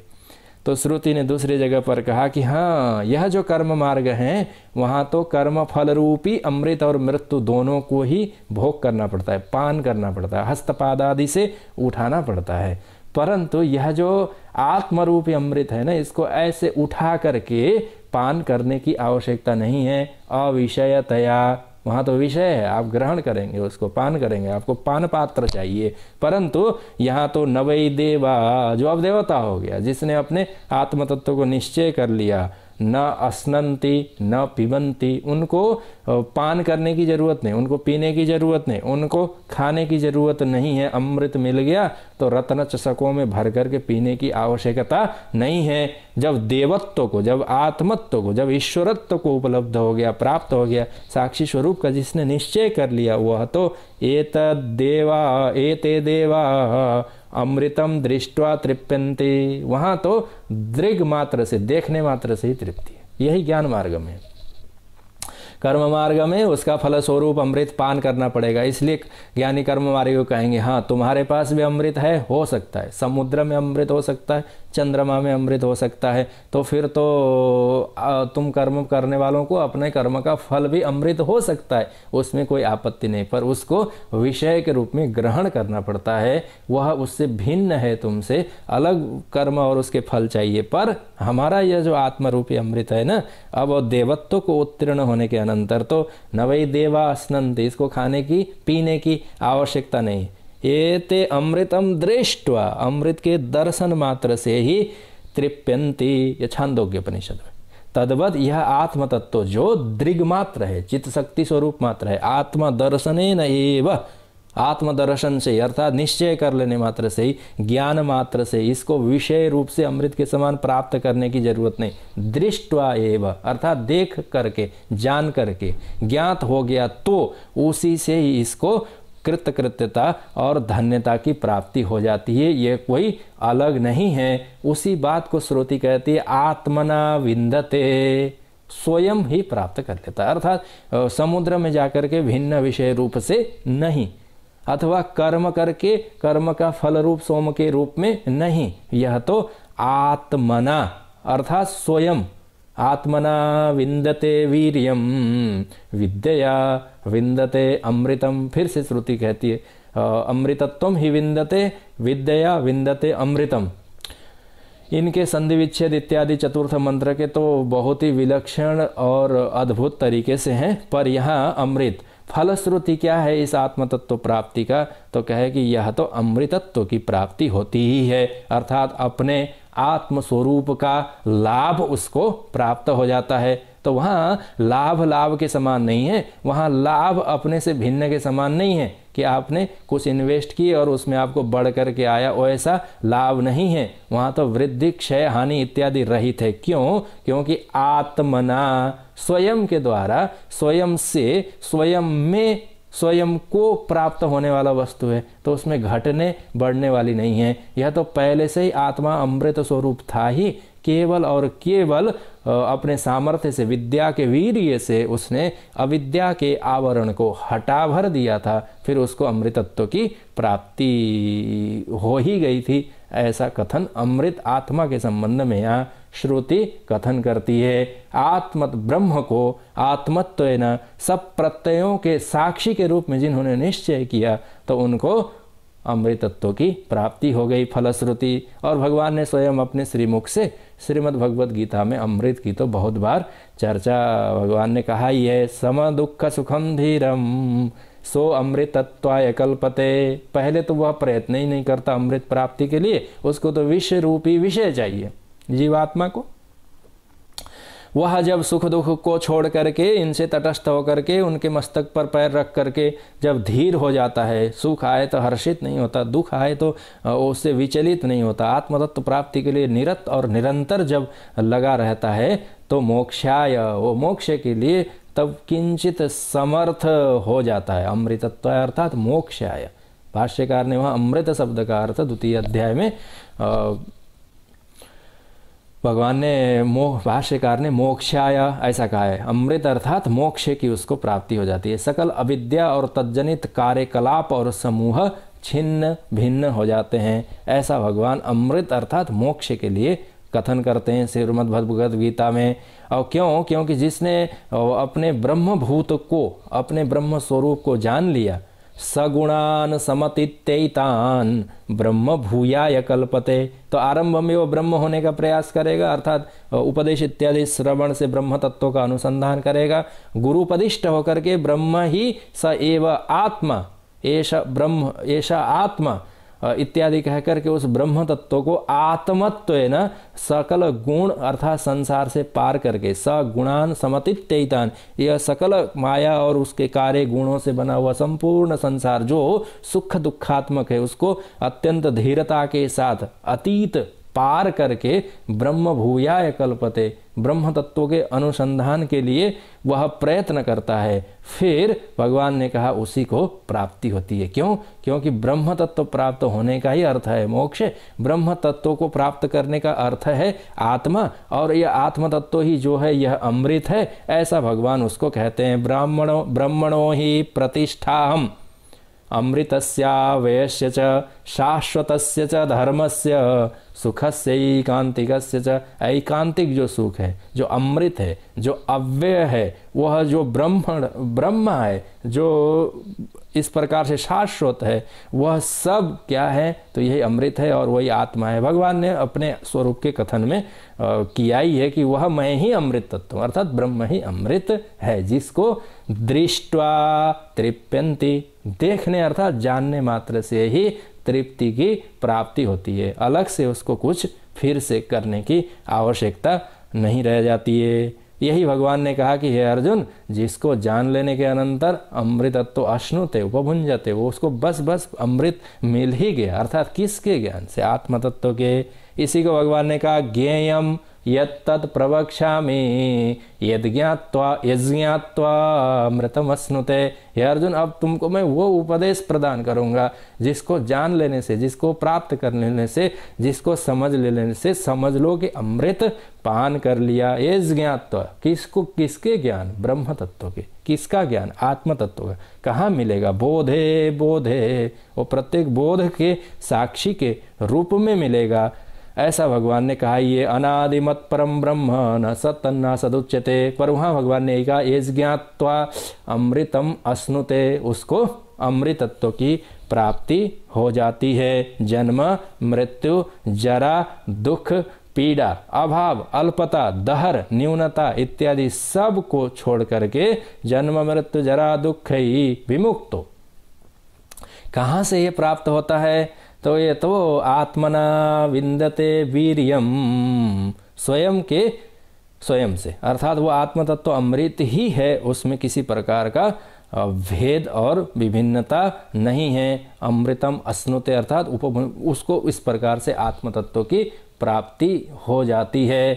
तो श्रुति ने दूसरी जगह पर कहा कि हाँ, यह जो कर्म मार्ग हैं वहाँ तो कर्म फल रूपी अमृत और मृत्यु दोनों को ही भोग करना पड़ता है, पान करना पड़ता है, हस्तपाद आदि से उठाना पड़ता है। परंतु यह जो आत्मरूपी अमृत है ना, इसको ऐसे उठा करके पान करने की आवश्यकता नहीं है। अविषयतया, वहाँ तो विषय है, आप ग्रहण करेंगे, उसको पान करेंगे, आपको पान पात्र चाहिए। परंतु यहाँ तो नवै देवा, जो अब देवता हो गया, जिसने अपने आत्म तत्व को निश्चय कर लिया, न अस्नन्ति न पिबन्ति, उनको पान करने की जरूरत नहीं, उनको पीने की जरूरत नहीं, उनको खाने की जरूरत नहीं है। अमृत मिल गया तो रत्न चषकों में भर करके पीने की आवश्यकता नहीं है। जब देवत्व को, जब आत्मत्व को, जब ईश्वरत्व को उपलब्ध हो गया, प्राप्त हो गया, साक्षी स्वरूप का जिसने निश्चय कर लिया, वह तो एते देवा अमृतम दृष्ट्वा तृप्यन्ते, वहाँ तो दृग मात्र से, देखने मात्र से ही तृप्ति है। यही ज्ञान मार्ग में। कर्म मार्ग में उसका फल स्वरूप अमृत पान करना पड़ेगा। इसलिए ज्ञानी कर्म मार्ग को कहेंगे हाँ, तुम्हारे पास भी अमृत है, हो सकता है समुद्र में अमृत हो सकता है, चंद्रमा में अमृत हो सकता है, तो फिर तो तुम कर्म करने वालों को अपने कर्म का फल भी अमृत हो सकता है, उसमें कोई आपत्ति नहीं। पर उसको विषय के रूप में ग्रहण करना पड़ता है, वह उससे भिन्न है, तुमसे अलग कर्म और उसके फल चाहिए। पर हमारा यह जो आत्मरूपी अमृत है ना, अब देवत्व को उत्तीर्ण होने के अनंतर तो नवै देवा स्नन्ति, इसको खाने की पीने की आवश्यकता नहीं। एते अमृतम दृष्ट्वा, अमृत के दर्शन मात्र से ही तृप्यन्ति, ये छांदोग्य उपनिषद में। तद्वत यह आत्म तत्व जो दृग मात्र है, चित्त शक्ति स्वरूप मात्र है, आत्म दर्शनेन एव, आत्म दर्शन से अर्थात निश्चय कर लेने मात्र से ही, ज्ञान मात्र से, इसको विषय रूप से अमृत के समान प्राप्त करने की जरूरत नहीं। दृष्ट्वा एव अर्थात देख करके, जान करके, ज्ञात हो गया तो उसी से ही इसको कृतकृत्यता और धन्यता की प्राप्ति हो जाती है। ये कोई अलग नहीं है। उसी बात को श्रुति कहती है आत्मना विन्दते, स्वयं ही प्राप्त कर लेता है। अर्थात समुद्र में जाकर के भिन्न विषय रूप से नहीं, अथवा कर्म करके कर्म का फल रूप सोम के रूप में नहीं, यह तो आत्मना अर्थात स्वयं, आत्मना विन्दते वीर्यम विद्यया विन्दते अमृतम। फिर से श्रुति कहती है अमृतत्वम ही विन्दते विद्यया विन्दते अमृतम। इनके संधि विच्छेद इत्यादि चतुर्थ मंत्र के तो बहुत ही विलक्षण और अद्भुत तरीके से हैं, पर यहाँ अमृत फलश्रुति क्या है इस आत्मतत्व प्राप्ति का, तो कहे कि यह तो अमृतत्व की प्राप्ति होती ही है, अर्थात अपने आत्म स्वरूप का लाभ उसको प्राप्त हो जाता है। तो वहाँ लाभ लाभ के समान नहीं है, वहाँ लाभ अपने से भिन्न के समान नहीं है कि आपने कुछ इन्वेस्ट किए और उसमें आपको बढ़ करके आया, वैसा लाभ नहीं है। वहाँ तो वृद्धि क्षय हानि इत्यादि रहित है। क्यों? क्योंकि आत्मना स्वयं के द्वारा, स्वयं से, स्वयं में, स्वयं को प्राप्त होने वाला वस्तु है, तो उसमें घटने बढ़ने वाली नहीं है। यह तो पहले से ही आत्मा अमृत स्वरूप था ही, केवल और केवल अपने सामर्थ्य से, विद्या के वीर्य से उसने अविद्या के आवरण को हटा भर दिया था, फिर उसको अमृतत्व की प्राप्ति हो ही गई थी। ऐसा कथन अमृत आत्मा के संबंध में यहाँ श्रुति कथन करती है। आत्म ब्रह्म को आत्मत्वेन सब प्रत्ययों के साक्षी के रूप में जिन्होंने निश्चय किया, तो उनको अमृतत्व की प्राप्ति हो गई फलश्रुति। और भगवान ने स्वयं अपने श्रीमुख से श्रीमद् भगवद गीता में अमृत की तो बहुत बार चर्चा भगवान ने कहा ही है। सम दुख सुखम धीरम सो अमृतत्वाय कल्पते। पहले तो वह प्रयत्न ही नहीं करता अमृत प्राप्ति के लिए, उसको तो विषय रूपी विषय चाहिए जीवात्मा को। वह जब सुख दुख को छोड़ करके, इनसे तटस्थ होकर के, उनके मस्तक पर पैर रख करके जब धीर हो जाता है, सुख आए तो हर्षित नहीं होता, दुख आए तो उससे विचलित नहीं होता, आत्मतत्व प्राप्ति के लिए निरत और निरंतर जब लगा रहता है, तो मोक्षाय, वो मोक्ष के लिए तब किंचित समर्थ हो जाता है। अमृतत्व अर्थात मोक्षाय। भाष्यकार ने वहाँ अमृत शब्द का अर्थ द्वितीय अध्याय में भगवान ने भाष्यकार ने मोक्षाय ऐसा कहा है। अमृत अर्थात मोक्ष की उसको प्राप्ति हो जाती है। सकल अविद्या और तज्जनित कार्यकलाप और समूह छिन्न भिन्न हो जाते हैं। ऐसा भगवान अमृत अर्थात मोक्ष के लिए कथन करते हैं श्रीमद् भगवद गीता में। और क्यों? क्योंकि जिसने अपने ब्रह्मभूत को, अपने ब्रह्म स्वरूप को जान लिया, सगुणान समतित्यैतान ब्रह्म भूयाय कल्पते, तो आरंभ में वो ब्रह्म होने का प्रयास करेगा, अर्थात उपदेश इत्यादि श्रवण से ब्रह्म तत्व का अनुसंधान करेगा। गुरुपदिष्ट होकर के ब्रह्म ही स एव आत्मा, ऐसा ब्रह्म, ऐसा आत्मा इत्यादि कहकर के उस ब्रह्म तत्व को आत्मत्व न सकल गुण अर्थात संसार से पार करके, सगुणान समतित्यैतान, यह सकल माया और उसके कार्य गुणों से बना हुआ संपूर्ण संसार जो सुख दुखात्मक है, उसको अत्यंत धीरता के साथ अतीत पार करके ब्रह्म भूयाय कल्पते, ब्रह्म तत्व के अनुसंधान के लिए वह प्रयत्न करता है। फिर भगवान ने कहा उसी को प्राप्ति होती है। क्यों? क्योंकि ब्रह्म तत्व प्राप्त होने का ही अर्थ है मोक्ष। ब्रह्म तत्व को प्राप्त करने का अर्थ है आत्मा, और यह आत्म तत्व ही जो है यह अमृत है, ऐसा भगवान उसको कहते हैं। ब्रह्मणो ही प्रतिष्ठाहम अमृतस्यावयस्य च शाश्वतस्य च धर्मस्य सुखस्य ऐकांतिकस्य च, ऐकांतिक जो सुख है, जो अमृत है, जो अव्यय है, वह जो ब्रह्म है, जो इस प्रकार से शाश्वत है, वह सब क्या है? तो यही अमृत है और वही आत्मा है। भगवान ने अपने स्वरूप के कथन में किया ही है कि वह मैं ही अमृत तत्व, अर्थात ब्रह्म ही अमृत है, जिसको दृष्ट्वा तृप्यन्ति, देखने अर्थात जानने मात्र से ही तृप्ति की प्राप्ति होती है। अलग से उसको कुछ फिर से करने की आवश्यकता नहीं रह जाती है। यही भगवान ने कहा कि हे अर्जुन, जिसको जान लेने के अनंतर अमृतत्व अश्नुते उपभुंजते, वो उसको बस अमृत मिल ही गया, अर्थात किसके ज्ञान से? आत्म तत्व के। इसी को भगवान ने कहा ज्ञेयम यत्तत् प्रवक्ष्यामि यज्ञात्वा अमृतमश्नुते। हे अर्जुन, अब तुमको मैं वो उपदेश प्रदान करूंगा जिसको जान लेने से, जिसको प्राप्त कर लेने से, जिसको समझ लेने से समझ लो कि अमृत पान कर लिया। यज्ञात्वा, किसको? किसके ज्ञान? ब्रह्म तत्व के। किसका ज्ञान? आत्म तत्व का। कहाँ मिलेगा? बोधे बोधे, वो प्रत्येक बोध के साक्षी के रूप में मिलेगा, ऐसा भगवान ने कहा। ये अनादिमत परम ब्रह्म न सत्तन्ना सदुच्यते, पर वहाँ भगवान ने कहा ये ज्ञात्वा अमृतम अश्नुते, उसको अमृतत्व की प्राप्ति हो जाती है। जन्म मृत्यु जरा दुख पीड़ा अभाव अल्पता दहर न्यूनता इत्यादि सब को छोड़ करके जन्म मृत्यु जरा दुख ही विमुक्तो। कहाँ से ये प्राप्त होता है? तो ये तो आत्मना विंदते वीर्यम, स्वयं से, अर्थात वो आत्म तत्व अमृत ही है, उसमें किसी प्रकार का भेद और विभिन्नता नहीं है। अमृतम अश्नुते, अर्थात उसको इस प्रकार से आत्म तत्व की प्राप्ति हो जाती है।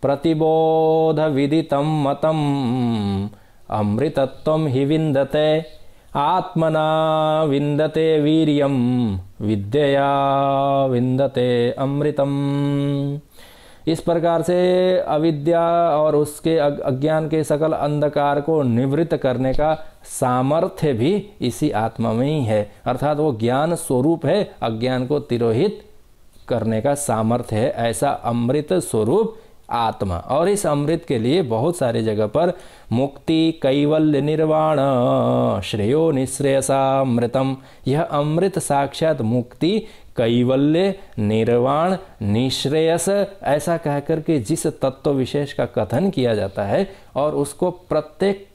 प्रतिबोध विदितम मतम अमृतत्वम हि विंदते, आत्मना विंदते वीर्यम विद्यया विंदते अमृतम। इस प्रकार से अविद्या और उसके अज्ञान के सकल अंधकार को निवृत्त करने का सामर्थ्य भी इसी आत्मा में ही है, अर्थात वो ज्ञान स्वरूप है, अज्ञान को तिरोहित करने का सामर्थ्य है, ऐसा अमृत स्वरूप आत्मा। और इस अमृत के लिए बहुत सारी जगह पर मुक्ति कैवल्य निर्वाण श्रेयो निश्रेयसा अमृतम, यह अमृत साक्षात मुक्ति कैवल्य निर्वाण निश्रेयस ऐसा कहकर के जिस तत्व विशेष का कथन किया जाता है और उसको प्रत्येक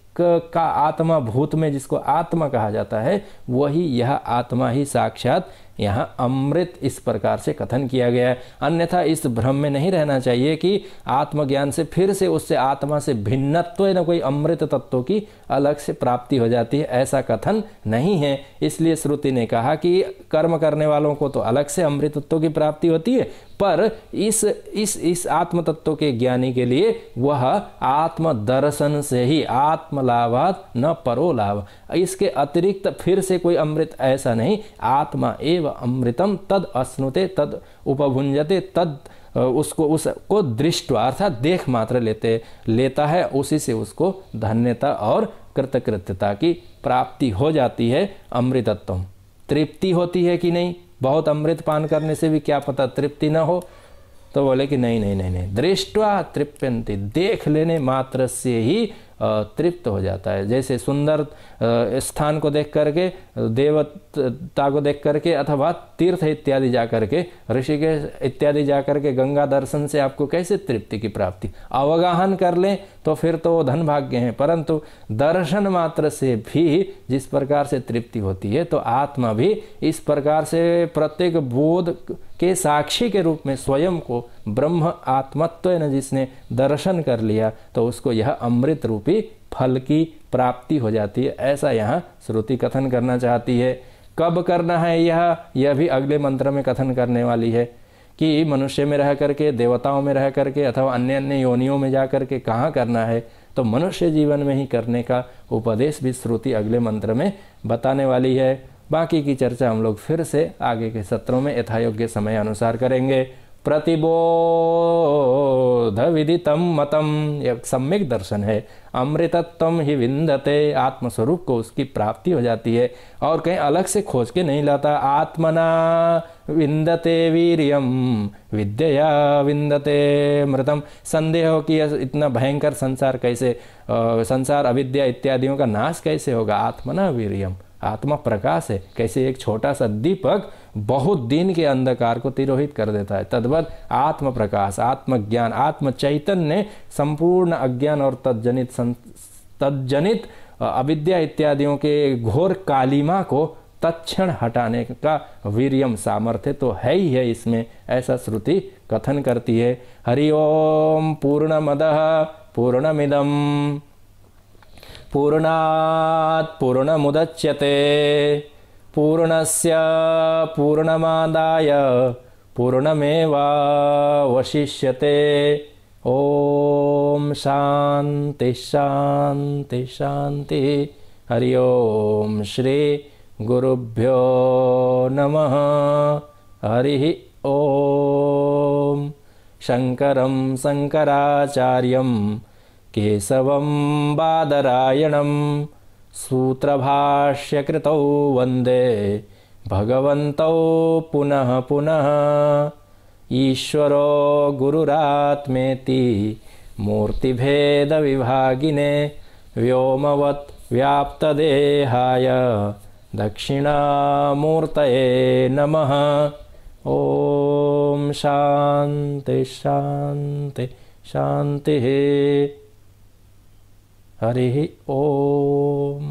का आत्मा भूत में जिसको आत्मा कहा जाता है, वही यह आत्मा ही साक्षात यहाँ अमृत इस प्रकार से कथन किया गया है। अन्यथा इस भ्रम में नहीं रहना चाहिए कि आत्मज्ञान से फिर से उससे आत्मा से भिन्नत्व न कोई अमृत तत्व की अलग से प्राप्ति हो जाती है, ऐसा कथन नहीं है। इसलिए श्रुति ने कहा कि कर्म करने वालों को तो अलग से अमृत तत्व की प्राप्ति होती है, पर इस आत्म तत्व के ज्ञानी के लिए वह आत्म दर्शन से ही आत्मलाभात न परो लाभ, इसके अतिरिक्त फिर से कोई अमृत ऐसा नहीं। आत्मा एव अमृतम तद अश्नुते तद उपभुंजते तद उसको दृष्टवा अर्थात देख मात्र लेता है, उसी से उसको धन्यता और कृतकृत्यता की प्राप्ति हो जाती है। अमृतत्व तृप्ति होती है कि नहीं? बहुत अमृत पान करने से भी क्या पता तृप्ति न हो, तो बोले कि नहीं नहीं नहीं नहीं, दृष्ट्वा तृप्यन्ति, देख लेने मात्र से ही तृप्त हो जाता है। जैसे सुंदर स्थान को देख करके, देवता को देख करके, अथवा तीर्थ इत्यादि जा करके, ऋषिकेश इत्यादि जा करके गंगा दर्शन से आपको कैसे तृप्ति की प्राप्ति, अवगाहन कर लें तो फिर तो धन भाग्य हैं, परंतु दर्शन मात्र से भी जिस प्रकार से तृप्ति होती है, तो आत्मा भी इस प्रकार से प्रत्येक बोध के साक्षी के रूप में स्वयं को ब्रह्म आत्मत्व न जिसने दर्शन कर लिया, तो उसको यह अमृत रूपी फल की प्राप्ति हो जाती है। ऐसा यहाँ श्रुति कथन करना चाहती है। कब करना है यह भी अगले मंत्र में कथन करने वाली है कि मनुष्य में रह करके, देवताओं में रह करके, अथवा अन्य अन्य योनियों में जा करके कहाँ करना है, तो मनुष्य जीवन में ही करने का उपदेश भी श्रुति अगले मंत्र में बताने वाली है। बाकी की चर्चा हम लोग फिर से आगे के सत्रों में यथायोग्य समय अनुसार करेंगे। प्रतिबोध विदितम मतम, यह सम्यक दर्शन है। अमृतत्वम ही विन्दते, आत्मस्वरूप को उसकी प्राप्ति हो जाती है और कहीं अलग से खोज के नहीं लाता। आत्मना विन्दते वीर्यम विद्या विन्दते मृतम, संदेह हो कि इतना भयंकर संसार कैसे, संसार अविद्या इत्यादियों का नाश कैसे होगा। आत्मना वीर्यम, आत्मा प्रकाश है, कैसे एक छोटा सा दीपक बहुत दिन के अंधकार को तिरोहित कर देता है, तद्वत आत्म प्रकाश, आत्मज्ञान, आत्म चैतन्य संपूर्ण अज्ञान और तज्जनित अविद्या इत्यादियों के घोर कालिमा को तत्क्षण हटाने का वीर्यम, सामर्थ्य तो है ही है इसमें, ऐसा श्रुति कथन करती है। हरि ओम पूर्णमदः पूर्णमिदं पूर्णात् पूर्णमुदच्यते पूर्णस्य पूर्णमादाय पूर्णमेवावशिष्यते। ओम शांति शांति शांति। हरि ओम श्री गुरुभ्यो नमः। हरि ओम। शंकरं शंकराचार्यं केशवं बादरायणं सूत्रभाष्यकृतौ वन्दे भगवन्तौ पुनः पुनः। ईश्वरो गुरुरात्मेति मूर्तिभेदविभागिने व्योमवत् व्याप्तदेहाय दक्षिणामूर्तये नमः। ओम शांति शांति शांति। हरि ओम।